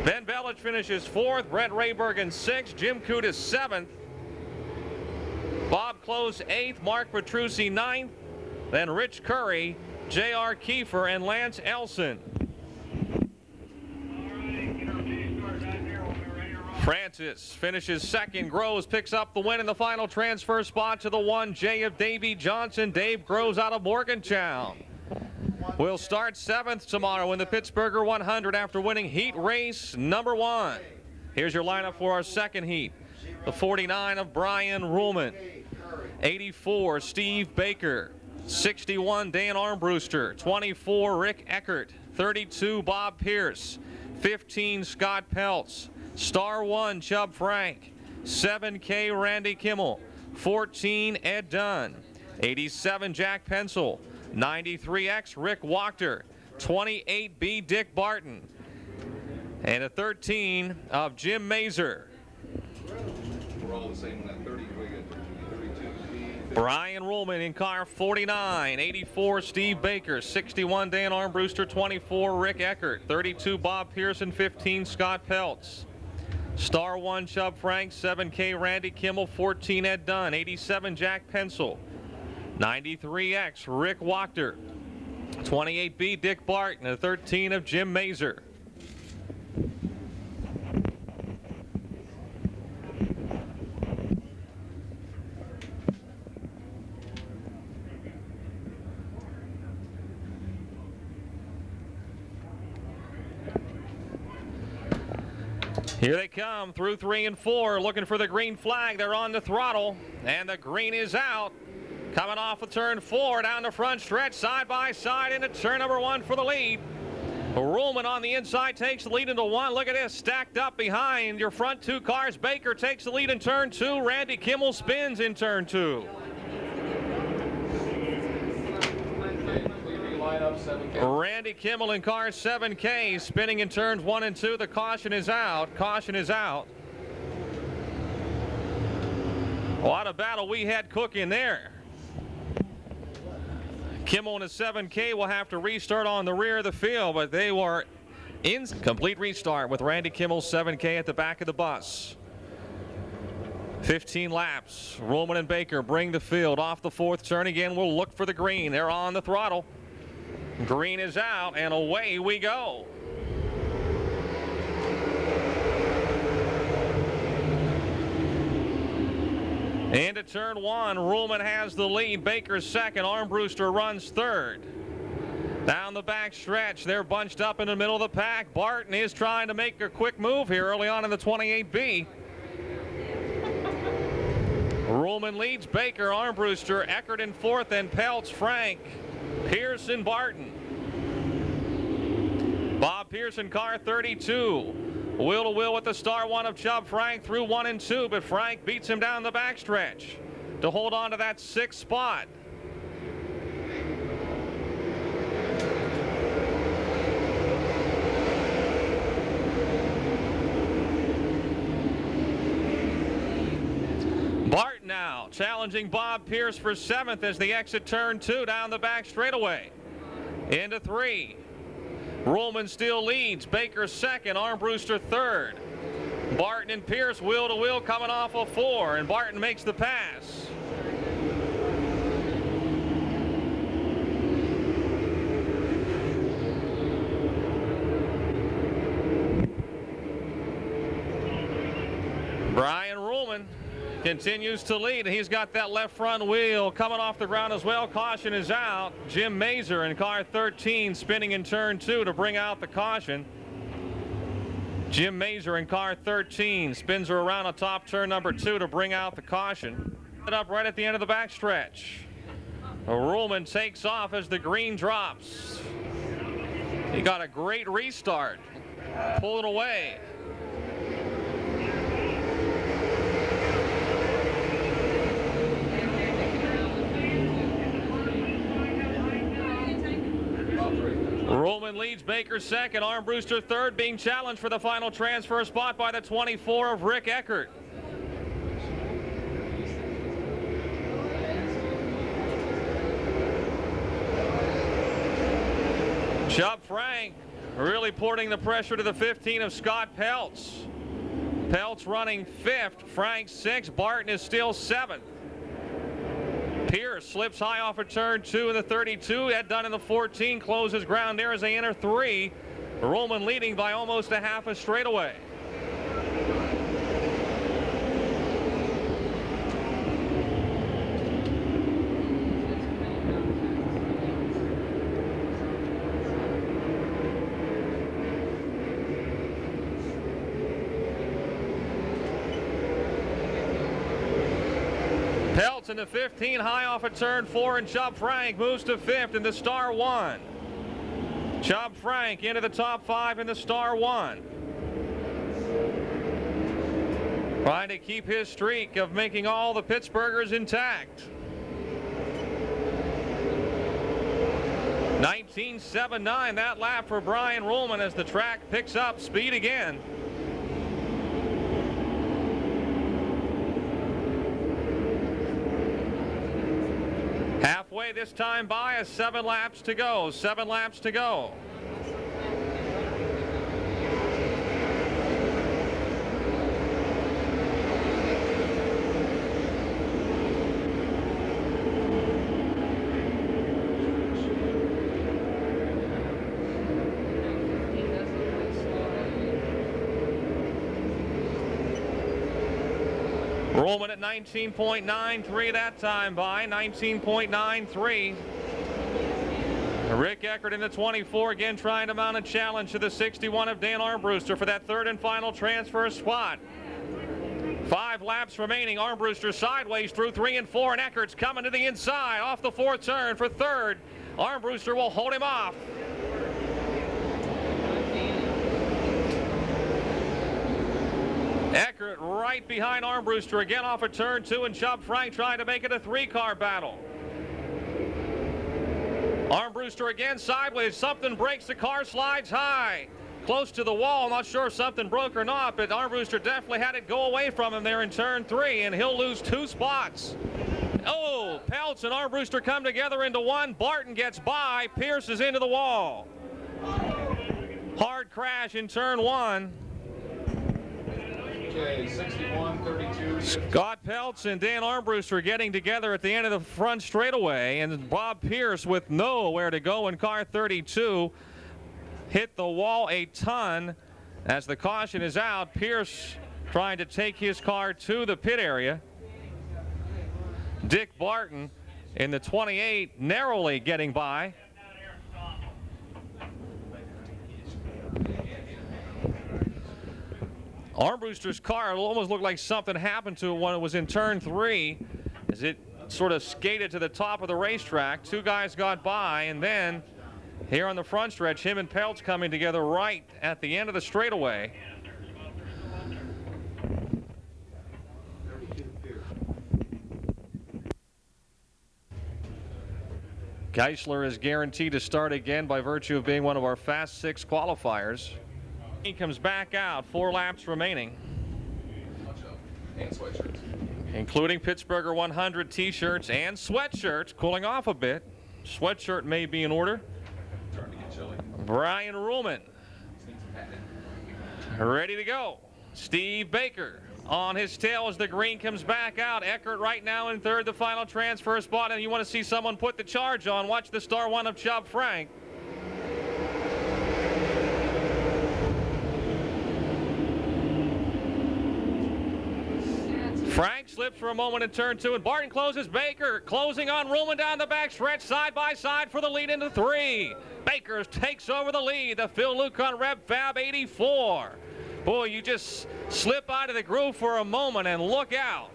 Ben Belich finishes 4th. Brett Raybergen 6th. Jim Cootis 7th. Bob Close 8th. Mark Petrucci 9th. Then Rich Curry, J.R. Kiefer, and Lance Elson. Francis finishes 2nd. Groves picks up the win in the final transfer spot to the 1J of Davey Johnson. Dave Groves out of Morgantown will start 7th tomorrow in the Pittsburgher 100 after winning heat race number 1. Here's your lineup for our second heat. The 49 of Brian Ruhlman, 84 Steve Baker, 61 Dan Armbruster, 24 Rick Eckert, 32 Bob Pierce, 15 Scott Peltz, Star 1 Chubb Frank, 7K Randy Kimmel, 14 Ed Dunn, 87 Jack Pencil, 93X Rick Wachter, 28B Dick Barton, and a 13 of Jim Mazer. We're all the same on that 30. We got 32B. Brian Ruhlman in car 49, 84 Steve Baker, 61 Dan Armbruster, 24 Rick Eckert, 32 Bob Pearson, 15 Scott Peltz. Star 1 Chubb Frank, 7K Randy Kimmel, 14 Ed Dunn, 87 Jack Pencil, 93X Rick Wachter, 28B Dick Barton, and a 13 of Jim Mazer. Here they come through 3 and 4, looking for the green flag. They're on the throttle, and the green is out. Coming off of turn 4, down the front stretch, side by side into turn number 1 for the lead. Ruhlman on the inside takes the lead into 1. Look at this, stacked up behind your front 2 cars. Baker takes the lead in turn 2. Randy Kimmel spins in turn 2. Randy Kimmel in car 7K spinning in turns 1 and 2. The caution is out. Caution is out. What a battle we had cooking there. Kimmel in a 7K will have to restart on the rear of the field, but they were in complete restart with Randy Kimmel's 7K at the back of the bus. 15 laps. Ruhlman and Baker bring the field off the 4th turn again. We'll look for the green. They're on the throttle. Green is out, and away we go. Into turn 1, Ruhlman has the lead. Baker's second. Armbruster runs third. Down the back stretch, they're bunched up in the middle of the pack. Barton is trying to make a quick move here early on in the 28B. Ruhlman leads Baker, Armbruster, Eckert in 4th, and Peltz, Frank, Pearson, Barton. Bob Pearson, car 32. Wheel to wheel with the star 1 of Chubb Frank through 1 and 2, but Frank beats him down the backstretch to hold on to that 6th spot. Barton now challenging Bob Pierce for 7th as they exit turn 2 down the back straightaway. Into 3. Ruhlman still leads. Baker second. Armbruster third. Barton and Pierce wheel to wheel coming off of 4, and Barton makes the pass. Brian Ruhlman continues to lead. He's got that left front wheel coming off the ground as well. Caution is out. Jim Mazer in car 13 spinning in turn 2 to bring out the caution. Jim Mazer in car 13 spins her around on top turn number 2 to bring out the caution. Up right at the end of the backstretch. Ruhlman takes off as the green drops. He got a great restart. Pulling away. Ruhlman leads. Baker second. Armbruster third, being challenged for the final transfer spot by the 24 of Rick Eckert. Chubb Frank really porting the pressure to the 15 of Scott Peltz. Peltz running 5th. Frank 6th. Barton is still 7th. Pierce slips high off of turn 2 in the 32. Ed Dunn in the 14 closes ground there as they enter 3. Ruhlman leading by almost a half a straightaway. Peltz in the 15 high off of turn 4, and Chubb Frank moves to 5th in the star 1. Chubb Frank into the top 5 in the star 1. Trying to keep his streak of making all the Pittsburghers intact. 19.79 that lap for Brian Ruhlman as the track picks up speed again. Halfway this time by, 7 laps to go. 7 laps to go. Ruhlman at 19.93 that time by, 19.93. Rick Eckert in the 24 again trying to mount a challenge to the 61 of Dan Armbruster for that third and final transfer spot. 5 laps remaining. Armbruster sideways through 3 and 4, and Eckert's coming to the inside off the 4th turn for third. Armbruster will hold him off. Eckert right behind Armbruster again off of turn 2, and Chubb Frank trying to make it a 3-car battle. Armbruster again sideways. Something breaks. The car slides high. Close to the wall. Not sure if something broke or not, but Armbruster definitely had it go away from him there in turn 3, and he'll lose 2 spots. Oh, Peltz and Armbruster come together into one. Barton gets by. Pierce is into the wall. Hard crash in turn 1. Okay, 61-32. Scott Peltz and Dan Armbruster getting together at the end of the front straightaway, and Bob Pierce with nowhere to go in car 32 hit the wall a ton as the caution is out. Pierce trying to take his car to the pit area. Dick Barton in the 28 narrowly getting by. Armbruster's car almost looked like something happened to it when it was in turn 3 as it sort of skated to the top of the racetrack. 2 guys got by, and then here on the front stretch, him and Peltz coming together right at the end of the straightaway. Geisler is guaranteed to start again by virtue of being one of our Fast 6 qualifiers. He comes back out, 4 laps remaining. And sweatshirts. Including Pittsburgher 100 t-shirts and sweatshirts, cooling off a bit. Sweatshirt may be in order. Starting to get chilly. Brian Ruhlman ready to go. Steve Baker on his tail as the green comes back out. Eckert right now in third, the final transfer spot, and you want to see someone put the charge on. Watch the star 1 of Chubb Frank. Frank slips for a moment in turn 2, and Barton closes. Baker closing on Ruhlman down the back stretch, side by side for the lead into 3. Baker takes over the lead. The Phil Lucon Rev Fab 84. Boy, you just slip out of the groove for a moment and look out.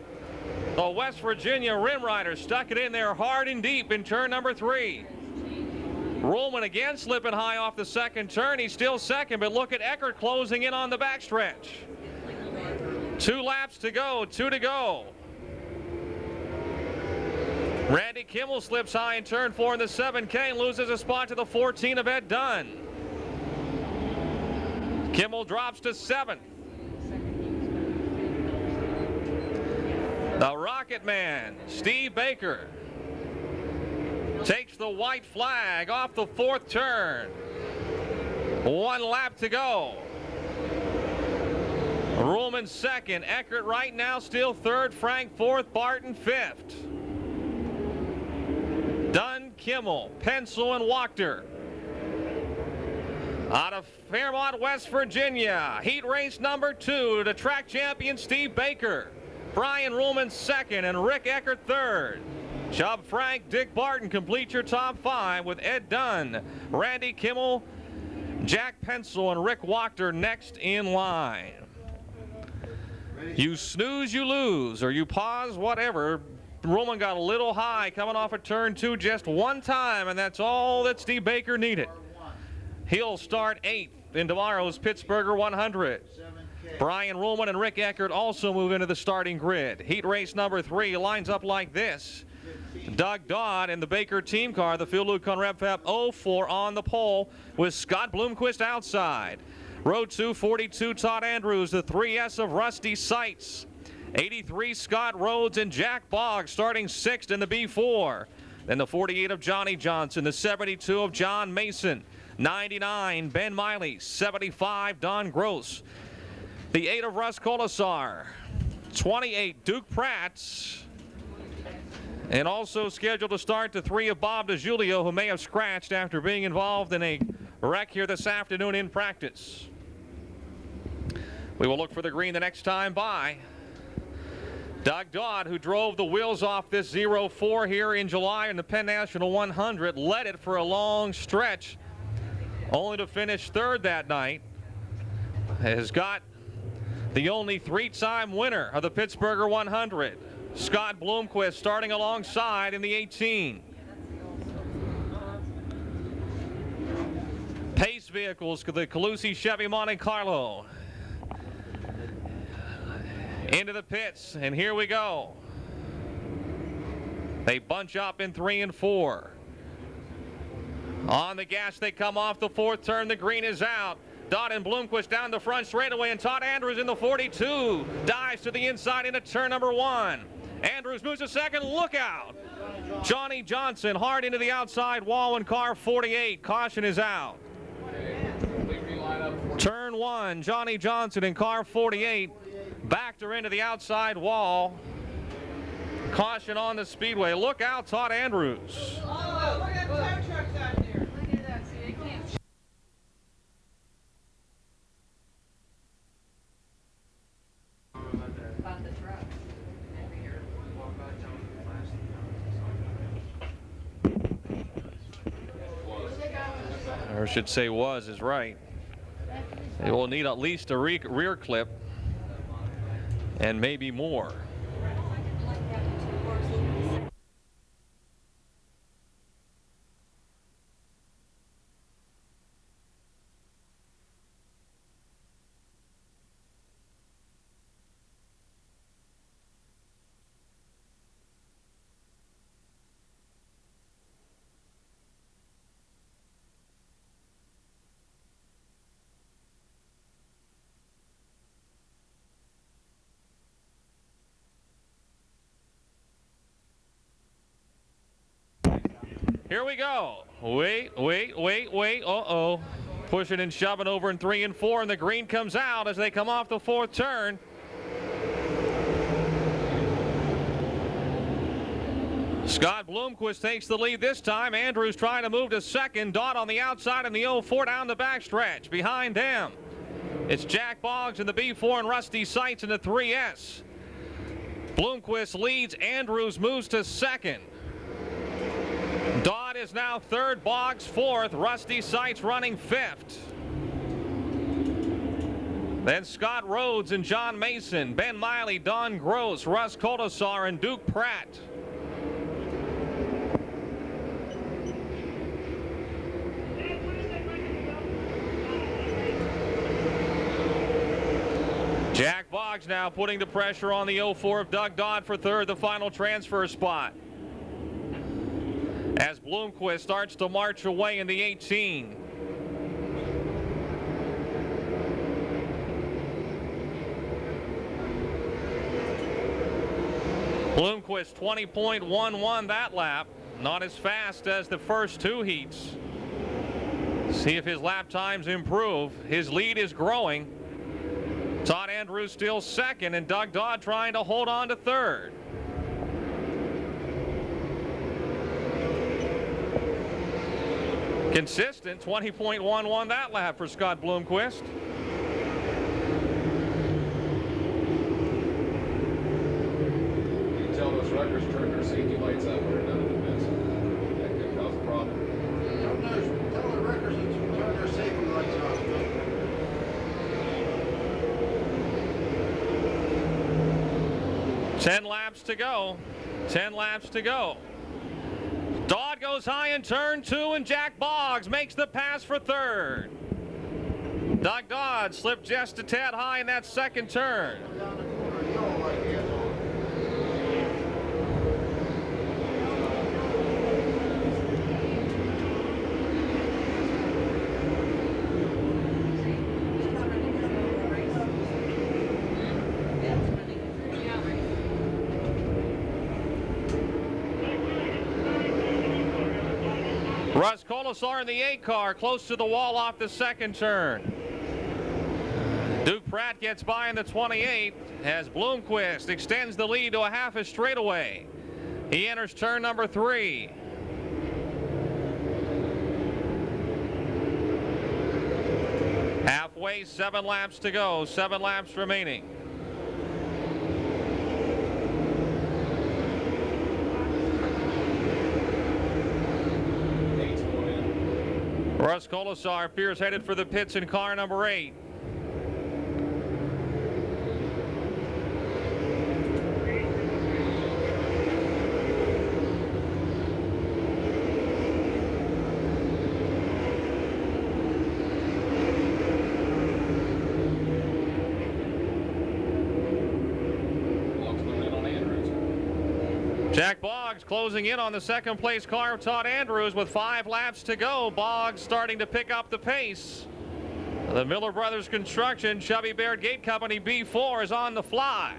The West Virginia Rim Rider stuck it in there hard and deep in turn number 3. Ruhlman again slipping high off the 2nd turn. He's still second, but look at Eckert closing in on the backstretch. 2 laps to go, 2 to go. Randy Kimmel slips high in turn 4 in the 7K and loses a spot to the 14 of Ed Dunn. Kimmel drops to 7th. The Rocket Man, Steve Baker, takes the white flag off the 4th turn. 1 lap to go. Ruhlman 2nd, Eckert right now still 3rd, Frank 4th, Barton 5th. Dunn, Kimmel, Pencil, and Wachter. Out of Fairmont, West Virginia, heat race number 2, the track champion Steve Baker. Brian Ruhlman 2nd and Rick Eckert 3rd. Chubb Frank, Dick Barton complete your top 5 with Ed Dunn, Randy Kimmel, Jack Pencil, and Rick Wachter next in line. You snooze, you lose, or you pause, whatever. Ruhlman got a little high coming off of turn 2 just 1 time, and that's all that Steve Baker needed. He'll start 8th in tomorrow's Pittsburgher 100. Brian Ruhlman and Rick Eckert also move into the starting grid. Heat race number 3 lines up like this. Doug Dodd in the Baker team car, the Phil Luke on RevFab 04 on the pole with Scott Bloomquist outside. Row 2, 42, Todd Andrews, the 3S of Rusty Seitz. 83, Scott Rhodes and Jack Boggs starting 6th in the B4. Then the 48 of Johnny Johnson, the 72 of John Mason. 99, Ben Miley. 75, Don Gross. The 8 of Russ Colasar. 28, Duke Pratt. And also scheduled to start the 3 of Bob DiGiulio, who may have scratched after being involved in a wreck here this afternoon in practice. We will look for the green the next time by. Doug Dodd, who drove the wheels off this 04 here in July in the Penn National 100, led it for a long stretch, only to finish 3rd that night. Has got the only 3-time winner of the Pittsburgher 100, Scott Bloomquist, starting alongside in the 18. Pace vehicles, the Calusi Chevy Monte Carlo. Into the pits, and here we go. They bunch up in 3 and 4. On the gas, they come off the 4th turn. The green is out. Dodd and Bloomquist down the front straightaway, and Todd Andrews in the 42 dives to the inside into turn number 1. Andrews moves to 2nd. Look out! Johnny Johnson hard into the outside wall in car 48. Caution is out. Turn 1, Johnny Johnson in car 48. Backed her into the outside wall. Caution on the Speedway. Look out, Todd Andrews. Oh, look at tow trucks out there. Look at that. See, they can't. About the truck. Or should say was is right. They will need at least a rear clip and maybe more. Here we go. Wait. Uh-oh. Pushing and shoving over in 3 and 4, and the green comes out as they come off the 4th turn. Scott Bloomquist takes the lead this time. Andrews trying to move to 2nd. Dodd on the outside in the 04 down the backstretch. Behind them, it's Jack Boggs in the B4 and Rusty Seitz in the 3S. Bloomquist leads. Andrews moves to 2nd. Dodd is now 3rd, Boggs 4th, Rusty Seitz running 5th. Then Scott Rhodes and John Mason, Ben Miley, Don Gross, Russ Colasar, and Duke Pratt. Jack Boggs now putting the pressure on the 04 of Doug Dodd for 3rd, the final transfer spot. As Bloomquist starts to march away in the 18. Bloomquist 20.11 that lap. Not as fast as the first 2 heats. See if his lap times improve. His lead is growing. Todd Andrews still 2nd, and Doug Dodd trying to hold on to 3rd. Consistent 20.11 that lap for Scott Bloomquist. You can tell those wreckers turn their safety lights out when they're done with the mess. That could cause a problem. Tell the wreckers to turn their safety lights off. 10 laps to go. 10 laps to go. Dodd goes high in turn 2, and Jack Boggs makes the pass for 3rd. Doug Dodd slipped just a tad high in that 2nd turn. Russ Colasar in the 8 car, close to the wall off the second turn. Duke Pratt gets by in the 28 as Bloomquist extends the lead to a half a straightaway. He enters turn number 3. Halfway, 7 laps to go, 7 laps remaining. Russ Colasar appears headed for the pits in car number 8. Jack Boggs closing in on the second place car of Todd Andrews with 5 laps to go. Boggs starting to pick up the pace. The Miller Brothers Construction Chevy Baird Gate Company B4 is on the fly.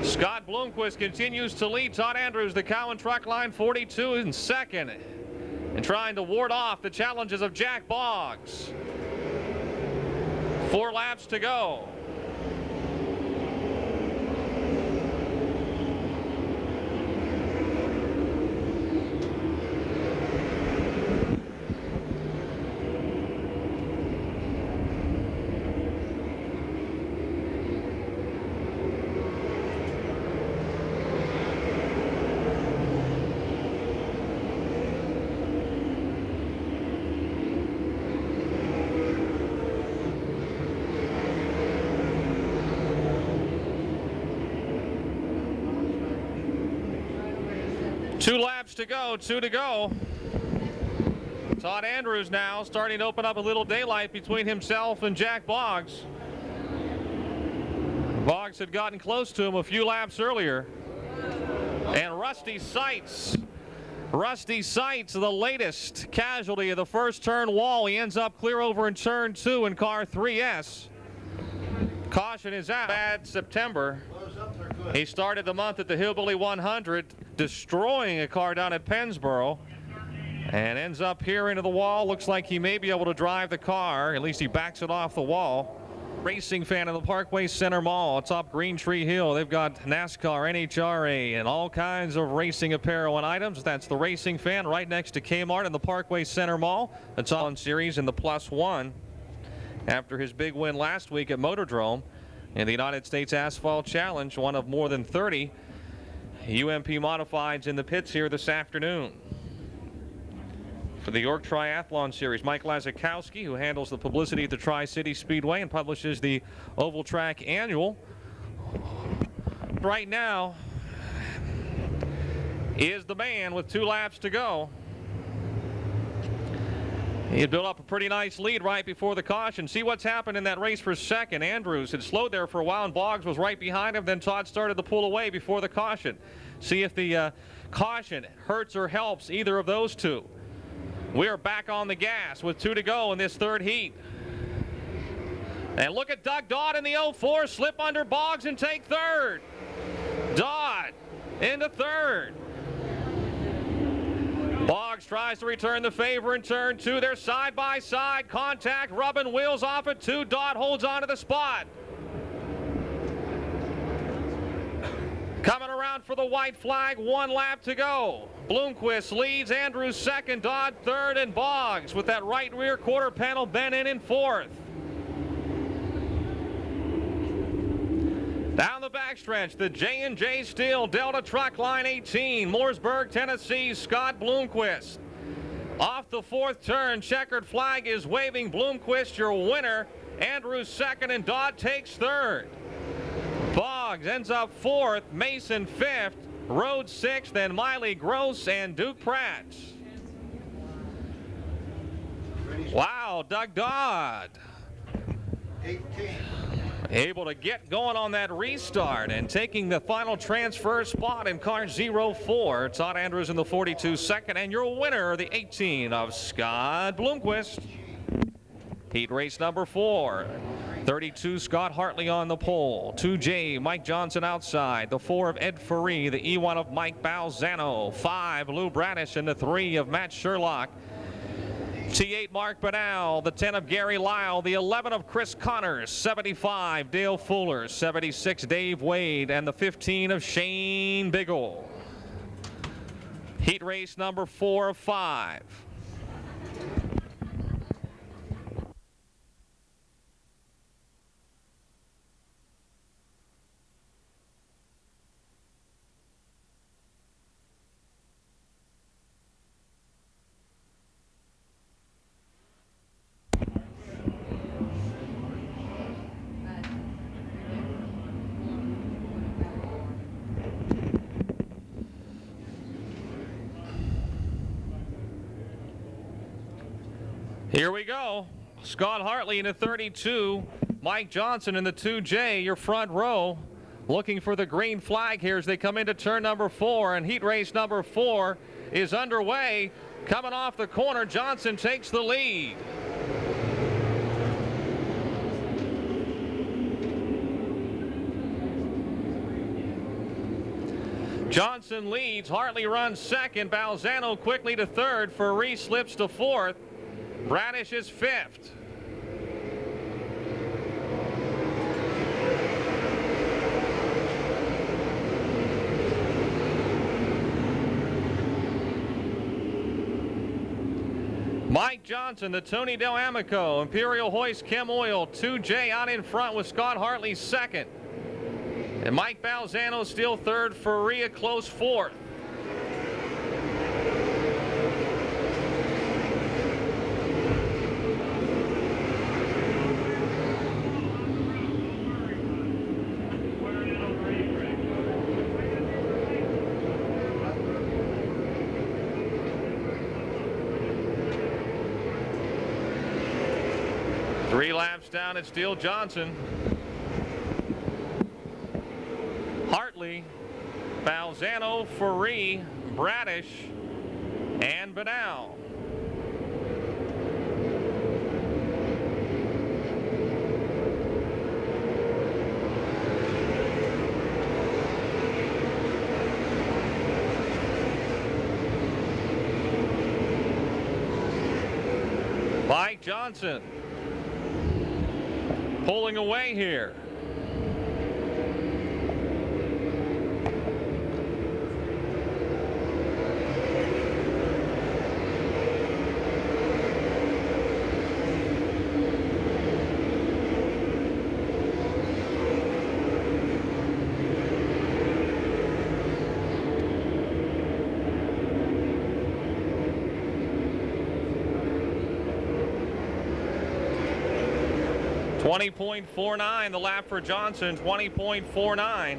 Scott Bloomquist continues to lead Todd Andrews, the Cowan Truck Line 42 in second, and trying to ward off the challenges of Jack Boggs. 4 laps to go. Two laps to go, 2 to go. Todd Andrews now starting to open up a little daylight between himself and Jack Boggs. Boggs had gotten close to him a few laps earlier. And Rusty Seitz, the latest casualty of the first turn wall. He ends up clear over in turn 2 in car 3S. Caution is out. Bad September. He started the month at the Hillbilly 100, destroying a car down at Pennsboro, and ends up here into the wall. Looks like he may be able to drive the car. At least he backs it off the wall. Racing fan in the Parkway Center Mall atop Green Tree Hill. They've got NASCAR, NHRA, and all kinds of racing apparel and items. That's the Racing Fan right next to Kmart in the Parkway Center Mall. It's on series in the +1 after his big win last week at Motordrome in the United States Asphalt Challenge, one of more than 30 UMP modifieds in the pits here this afternoon. For the York Triathlon Series, Mike Lazikowski, who handles the publicity at the Tri-City Speedway and publishes the Oval Track Annual, right now is the man with 2 laps to go. He had built up a pretty nice lead right before the caution. See what's happened in that race for second. Andrews had slowed there for a while, and Boggs was right behind him. Then Todd started to pull away before the caution. See if the caution hurts or helps either of those two. We're back on the gas with 2 to go in this third heat. And look at Doug Dodd in the 04, slip under Boggs and take third. Dodd into third. Boggs tries to return the favor in turn 2. They're side by side. Contact, rubbing wheels off at 2. Dodd holds on to the spot. Coming around for the white flag, 1 lap to go. Bloomquist leads, Andrews second, Dodd third, and Boggs with that right rear quarter panel bent in 4th. Down the backstretch, the J&J Steel Delta Truck Line 18, Mooresburg, Tennessee, Scott Bloomquist. Off the 4th turn, checkered flag is waving. Bloomquist, your winner. Andrews second, and Dodd takes third. Boggs ends up 4th, Mason 5th, Rhodes 6th, and Miley Gross and Duke Pratt. Wow, Doug Dodd 18. able to get going on that restart and taking the final transfer spot in car 04. Todd Andrews in the 42 second, and your winner, the 18 of Scott Bloomquist. Heat race number 4. 32, Scott Hartley on the pole. 2J, Mike Johnson outside. The 4 of Ed Faree. The E1 of Mike Balzano. 5, Lou Bradish. And the 3 of Matt Sherlock. T8, Mark Banal. The 10 of Gary Lyle. The 11 of Chris Connors. 75, Dale Fuller. 76, Dave Wade. And the 15 of Shane Biggle. Heat race number 4 of 5. Here we go. Scott Hartley in the 32. Mike Johnson in the 2J, your front row. Looking for the green flag here as they come into turn number 4. And heat race number 4 is underway. Coming off the corner, Johnson takes the lead. Johnson leads. Hartley runs second. Balzano quickly to third. Faree slips to fourth. Bradish is fifth. Mike Johnson, the Tony Del Amico, Imperial Hoist Chem Oil, 2J out in front with Scott Hartley second. And Mike Balzano still third, Faree a close fourth. Three laps down, it's still Johnson. Hartley, Balzano, Faree, Bradish, and Banal. Mike Johnson pulling away here. .49 the lap for Johnson, 20.49.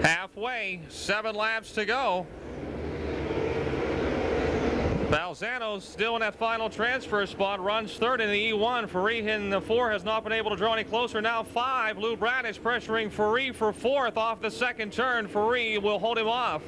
Halfway, 7 laps to go. Balzano's still in that final transfer spot, runs third in the E1. Faree in the 4 has not been able to draw any closer. Now 5, Lou Bradish pressuring Faree for fourth off the second turn. Faree will hold him off.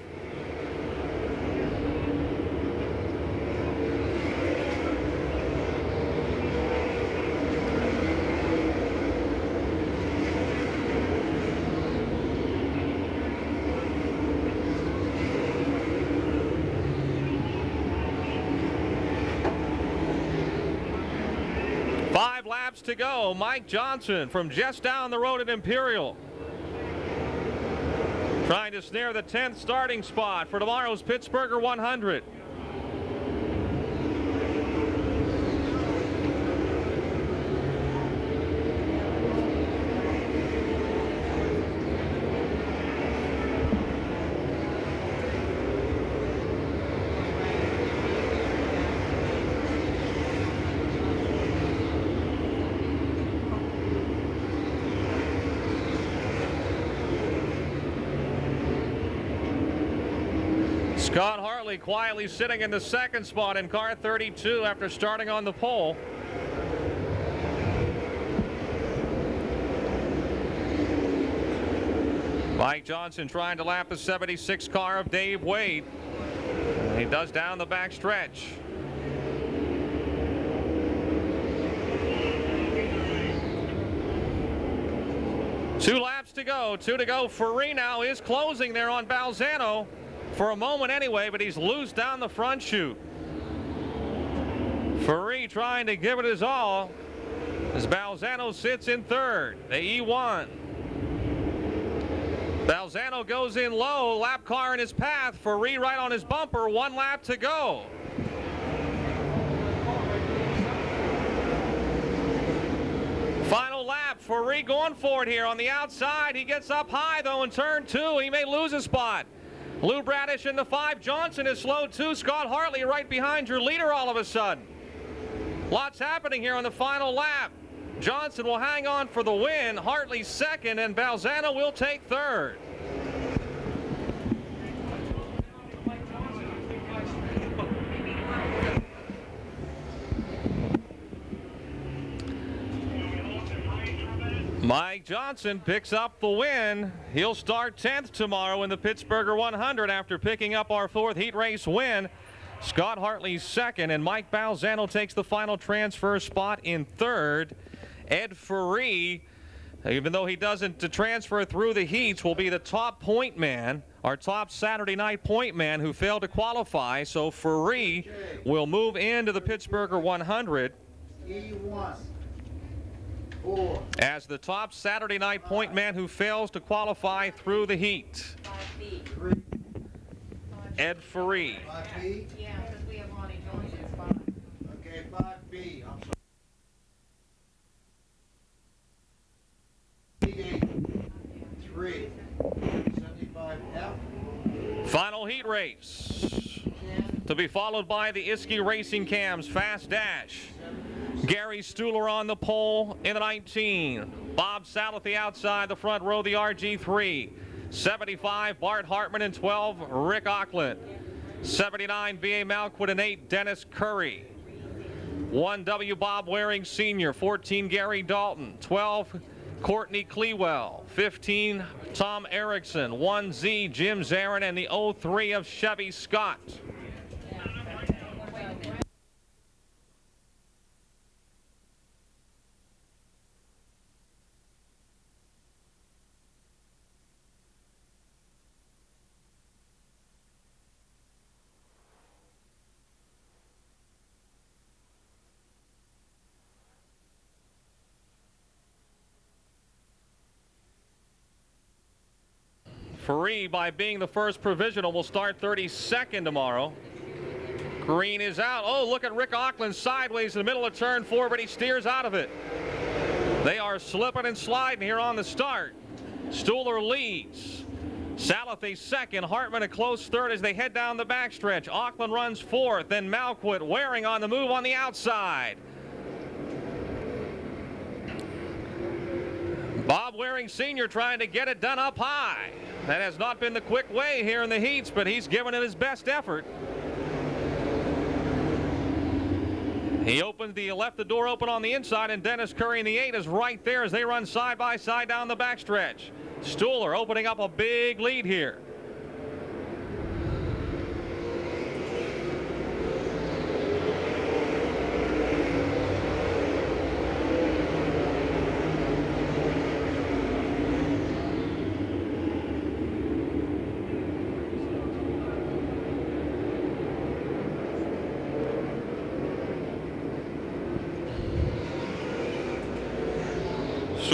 Laps to go. Mike Johnson from just down the road at Imperial, trying to snare the 10th starting spot for tomorrow's Pittsburgher 100. Hartley quietly sitting in the second spot in car 32 after starting on the pole. Mike Johnson trying to lap the 76 car of Dave Wade. He does down the back stretch. Two laps to go. Faree now is closing there on Balzano for a moment anyway, but he's loose down the front chute. Faree trying to give it his all as Balzano sits in third. The E1. Balzano goes in low, lap car in his path. Faree right on his bumper. 1 lap to go. Final lap. Faree going for it here on the outside. He gets up high though in turn 2. He may lose a spot. Lou Bradish in the 5. Johnson is slow too. Scott Hartley right behind your leader all of a sudden. Lots happening here on the final lap. Johnson will hang on for the win. Hartley second, and Balzano will take third. Mike Johnson picks up the win. He'll start 10th tomorrow in the Pittsburgher 100 after picking up our 4th heat race win. Scott Hartley second, and Mike Balzano takes the final transfer spot in third. Ed Faree, even though he doesn't transfer through the heats, will be the top point man, our top Saturday night point man who failed to qualify. So Faree will move into the Pittsburgher 100 E1. 4. as the top Saturday night point man who fails to qualify through the heat. 3. Ed Faree. 5B. Yeah, because we have Lonnie Johnson spot. Okay, 5B. I'm sorry. 3. 75F. Final heat race to be followed by the Iski Racing Cam's Fast Dash. Gary Stuhler on the pole in the 19. Bob Salathi outside the front row, the RG3. 75, Bart Hartman, and 12, Rick Auckland. 79, B.A. Malquit, and 8, Dennis Curry. 1W, Bob Waring Sr., 14, Gary Dalton, 12, Courtney Clewell, 15, Tom Erickson, 1Z, Jim Zarin, and the 03 of Chevy Scott. Faree, by being the first provisional, will start 32nd tomorrow. Green is out. Oh, look at Rick Auckland sideways in the middle of turn 4, but he steers out of it. They are slipping and sliding here on the start. Stuhler leads. Salathi second. Hartman a close third as they head down the backstretch. Auckland runs fourth. Then Malquit, Waring on the move on the outside. Bob Waring Sr. trying to get it done up high. That has not been the quick way here in the heats, but he's given it his best effort. He left the door open on the inside, and Dennis Curry in the 8 is right there as they run side by side down the backstretch. Stuhler opening up a big lead here.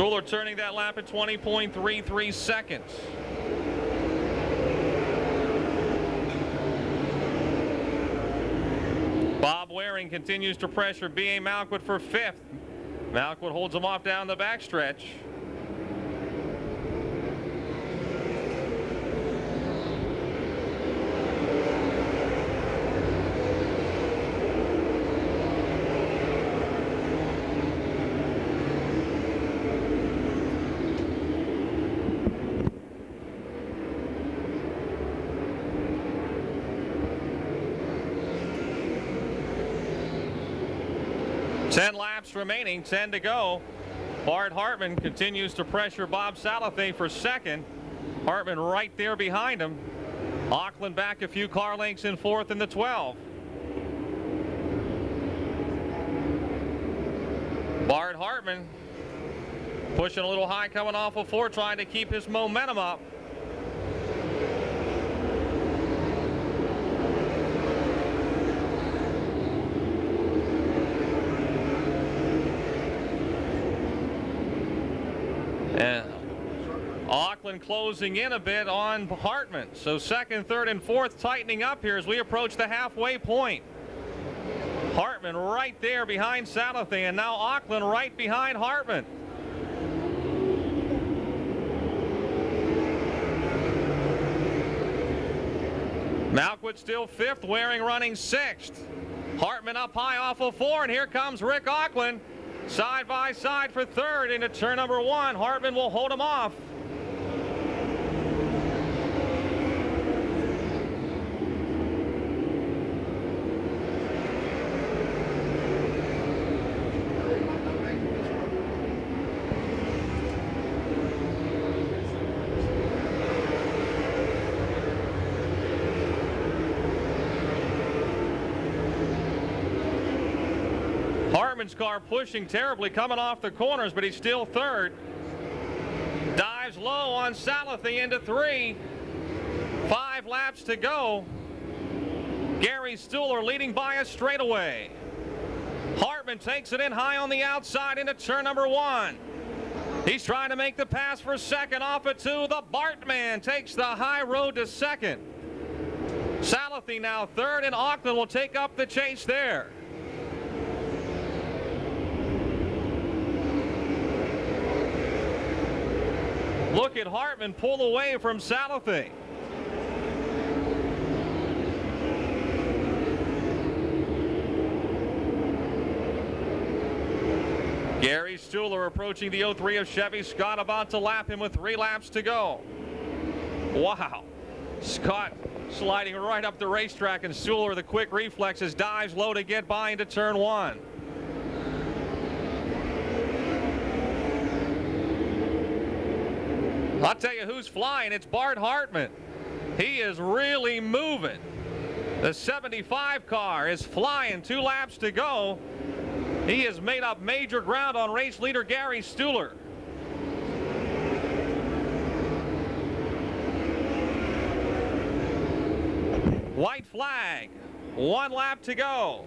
Stuhler turning that lap at 20.33 seconds. Bob Waring continues to pressure B.A. Malquit for 5th. Malquit holds him off down the backstretch. 10 laps remaining, 10 to go. Bart Hartman continues to pressure Bob Salathe for second. Hartman right there behind him. Auckland back a few car lengths in fourth in the 12. Bart Hartman pushing a little high coming off of 4, trying to keep his momentum up. And Auckland closing in a bit on Hartman. So second, third, and fourth tightening up here as we approach the halfway point. Hartman right there behind Salathe, and now Auckland right behind Hartman. Malquit still fifth, Waring running sixth. Hartman up high off of 4, and here comes Rick Auckland. Side by side for third into turn number 1. Hartman will hold him off. Hartman's car pushing terribly coming off the corners, but he's still third. Dives low on Salathe into 3. 5 laps to go. Gary Stuhler leading by a straightaway. Hartman takes it in high on the outside into turn number 1. He's trying to make the pass for second off of 2. The Bartman takes the high road to second. Salathe now third, and Auckland will take up the chase there. Look at Hartman pull away from Salathe. Gary Stuhler approaching the 03 of Chevy. Scott about to lap him with 3 laps to go. Wow. Scott sliding right up the racetrack, and Stuhler, the quick reflexes, dives low to get by into turn 1. I'll tell you who's flying. It's Bart Hartman. He is really moving. The 75 car is flying. 2 laps to go. He has made up major ground on race leader Gary Stuhler. White flag. 1 lap to go.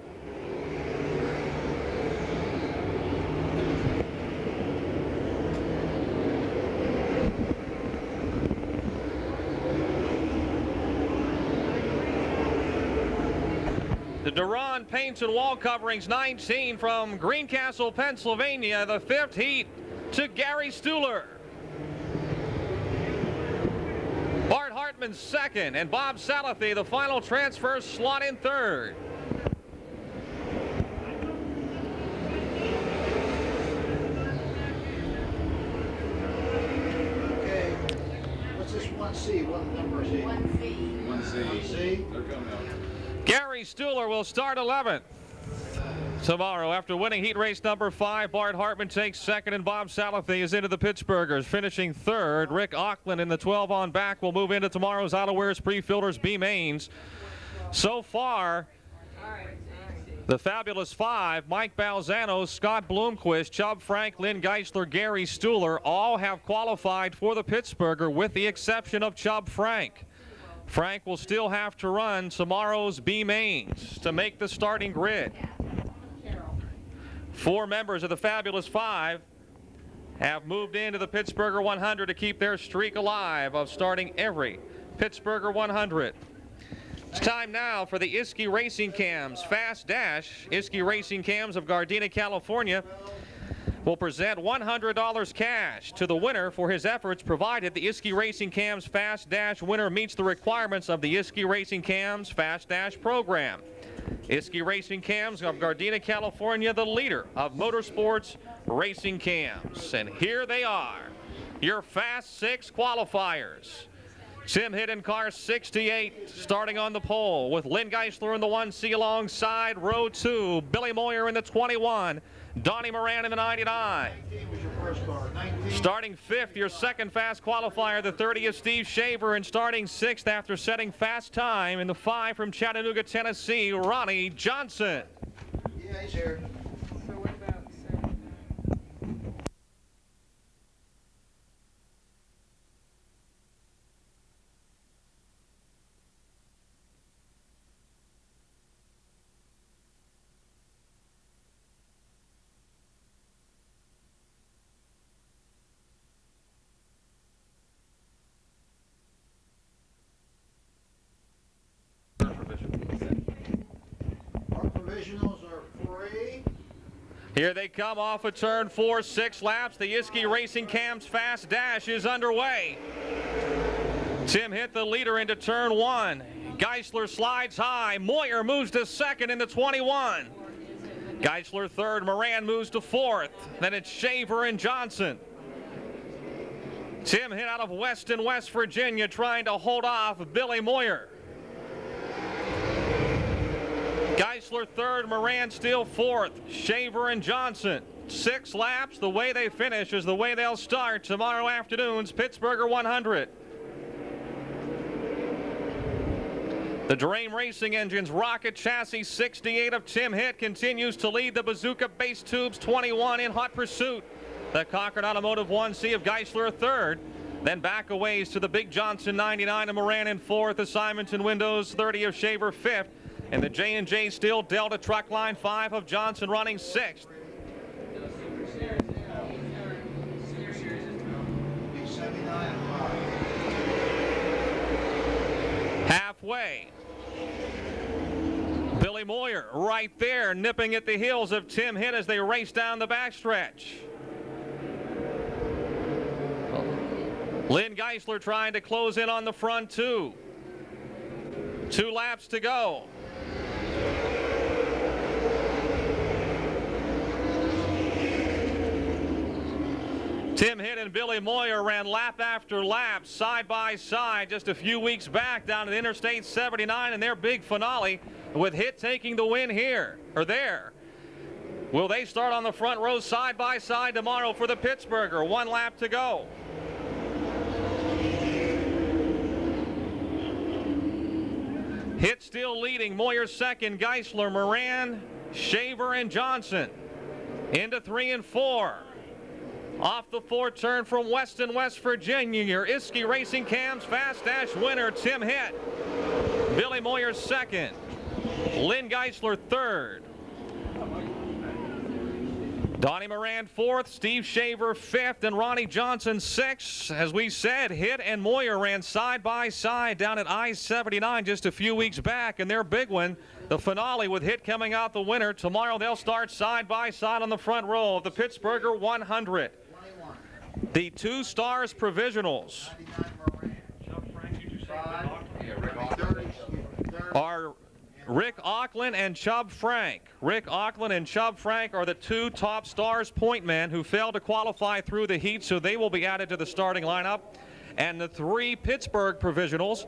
The Duran paints and wall coverings 19 from Greencastle, Pennsylvania. The 5th heat to Gary Stuhler. Bart Hartman second, and Bob Salathe, the final transfer slot, in third. Okay, what's this 1C? What number is he? 1C. 1C. They're coming out. Gary Stuhler will start 11th tomorrow after winning heat race number 5. Bart Hartman takes second, and Bob Salathe is into the Pittsburghers, finishing third. Rick Auckland in the 12 on back will move into tomorrow's Autowares Pre-Filters B Mains. So far, the Fabulous 5, Mike Balzano, Scott Bloomquist, Chubb Frank, Lynn Geisler, Gary Stuhler, all have qualified for the Pittsburgher with the exception of Chubb Frank. Frank will still have to run tomorrow's B Mains to make the starting grid. 4 members of the Fabulous 5 have moved into the Pittsburgher 100 to keep their streak alive of starting every Pittsburgher 100. It's time now for the Iski Racing Cams Fast Dash. Iski Racing Cams of Gardena, California will present $100 cash to the winner for his efforts, provided the Iski Racing Cams Fast Dash winner meets the requirements of the Iski Racing Cams Fast Dash program. Iski Racing Cams of Gardena, California, the leader of motorsports racing cams. And here they are, your Fast 6 qualifiers. Tim hit in car 68, starting on the pole with Lynn Geisler in the 1C alongside row 2, Billy Moyer in the 21, Donnie Moran in the 99. 19 was your first car. 19. Starting 5th, your second fast qualifier, the 30 of Steve Shaver, and starting 6th after setting fast time in the 5 from Chattanooga, Tennessee, Ronnie Johnson. Yeah, he's here. So what about Saturday? Our provisionals are free. Here they come off of turn 4, 6 laps. The Iski Racing Cam's fast dash is underway. Tim hit the leader into turn 1. Geisler slides high. Moyer moves to 2nd in the 21. Geisler 3rd. Moran moves to 4th. Then it's Shaver and Johnson. Tim hit out of Weston, West Virginia, trying to hold off Billy Moyer. Geisler 3rd, Moran still 4th. Shaver and Johnson. 6 laps. The way they finish is the way they'll start tomorrow afternoon's Pittsburgher 100. The Dream Racing Engine's rocket chassis 68 of Tim Hitt continues to lead the Bazooka Base Tubes 21 in hot pursuit. The Cochran Automotive 1C of Geisler 3rd. Then back a ways to the Big Johnson 99 of Moran in 4th. The Simonton Windows 30 of Shaver 5th. And the J&J Steel Delta Truck Line 5 of Johnson running 6th. Halfway. Billy Moyer right there nipping at the heels of Tim Hitt as they race down the backstretch. Lynn Geisler trying to close in on the front 2. 2 laps to go. Tim Hitt and Billy Moyer ran lap after lap, side by side, just a few weeks back down at Interstate 79 in their big finale, with Hitt taking the win here, or there. Will they start on the front row side by side tomorrow for the Pittsburgher? 1 lap to go. Hitt still leading, Moyer 2nd, Geisler, Moran, Shaver, and Johnson. Into 3 and 4. Off the 4th turn from Weston, West Virginia, your Iski Racing Cam's fast dash winner, Tim Hitt. Billy Moyer 2nd. Lynn Geisler 3rd. Donnie Moran 4th, Steve Shaver 5th, and Ronnie Johnson 6th. As we said, Hitt and Moyer ran side by side down at I-79 just a few weeks back, and their big one, the finale with Hitt coming out the winner. Tomorrow they'll start side by side on the front row of the Pittsburgher 100. 21. The 2 Stars Provisionals 99 Moran. are Rick Auckland and Chubb Frank. Rick Auckland and Chubb Frank are the 2 top Stars point men who failed to qualify through the heat, so they will be added to the starting lineup. And the 3 Pittsburgh Provisionals,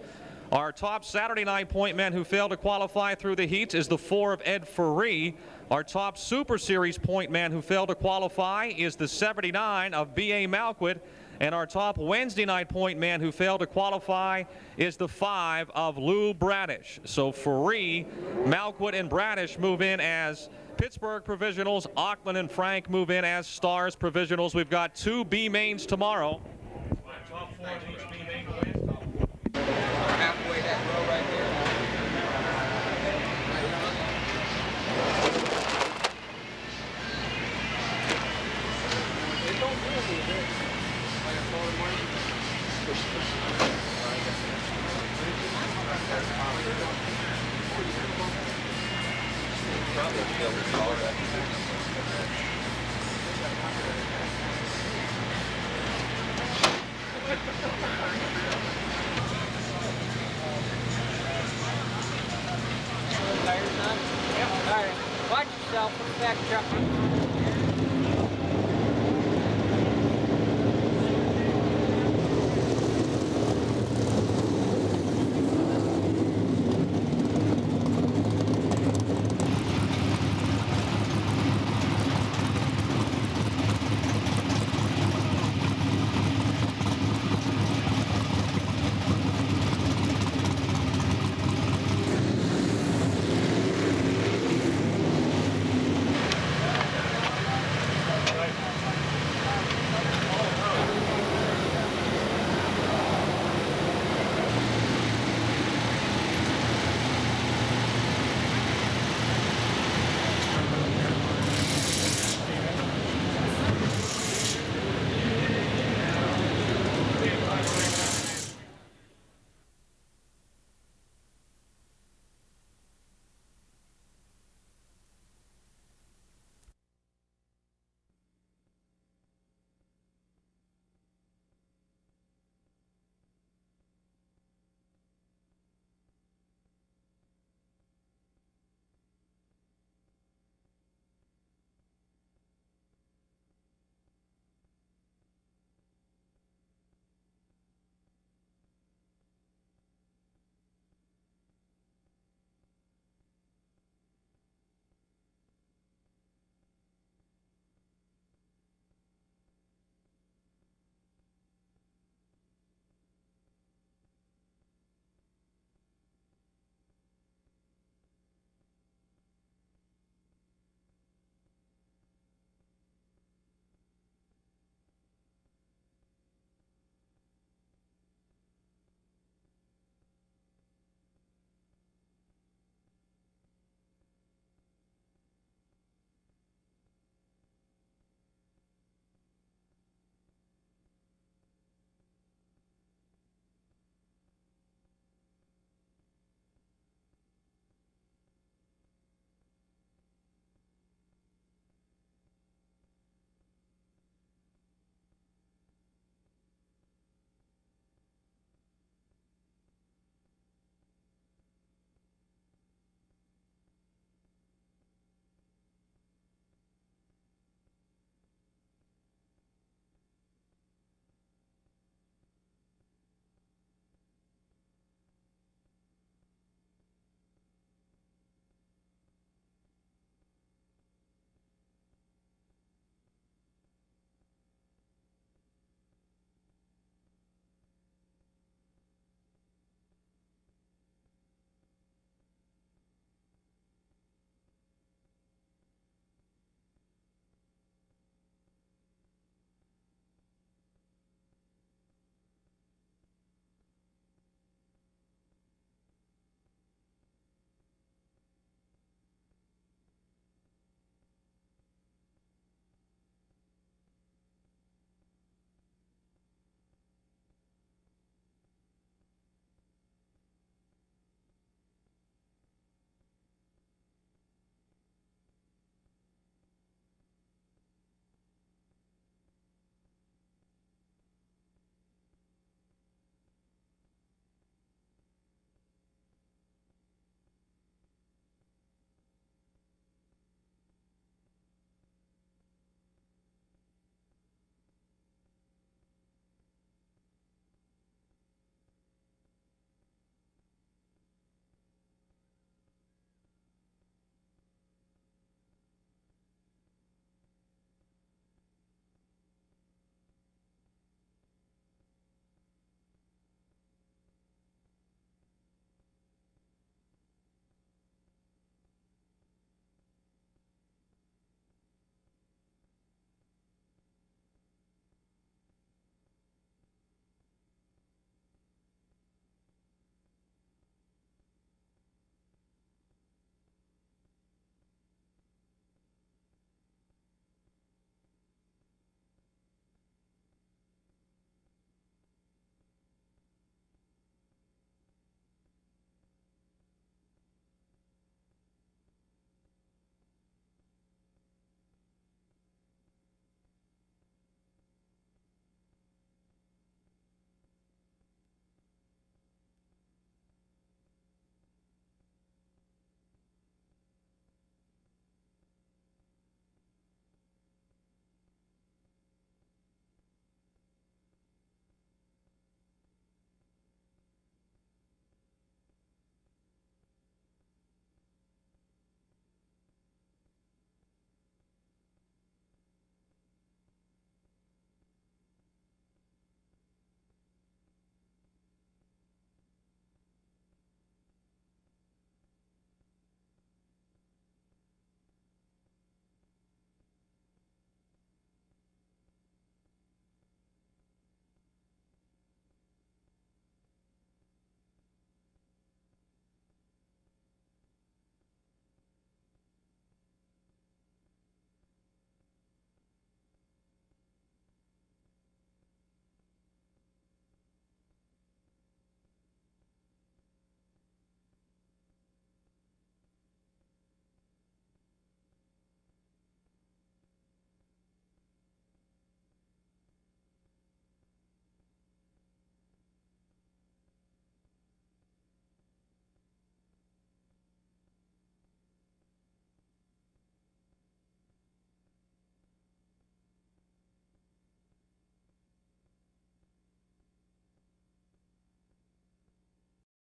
our top Saturday night point men who failed to qualify through the heats, is the 4 of Ed Ferree. Our top Super Series point man who failed to qualify is the 79 of B.A. Malquit. And our top Wednesday night point man who failed to qualify is the 5 of Lou Bradish. So Ferree, Malquit, and Bradish move in as Pittsburgh Provisionals. Auckland and Frank move in as Stars Provisionals. We've got 2 B mains tomorrow. Top 4 of each B main win. Halfway that row right there. They don't really do this. Like a photo morning. Probably feel it's all that. Tires on? Yep. All right. Watch yourself. Put the back truck.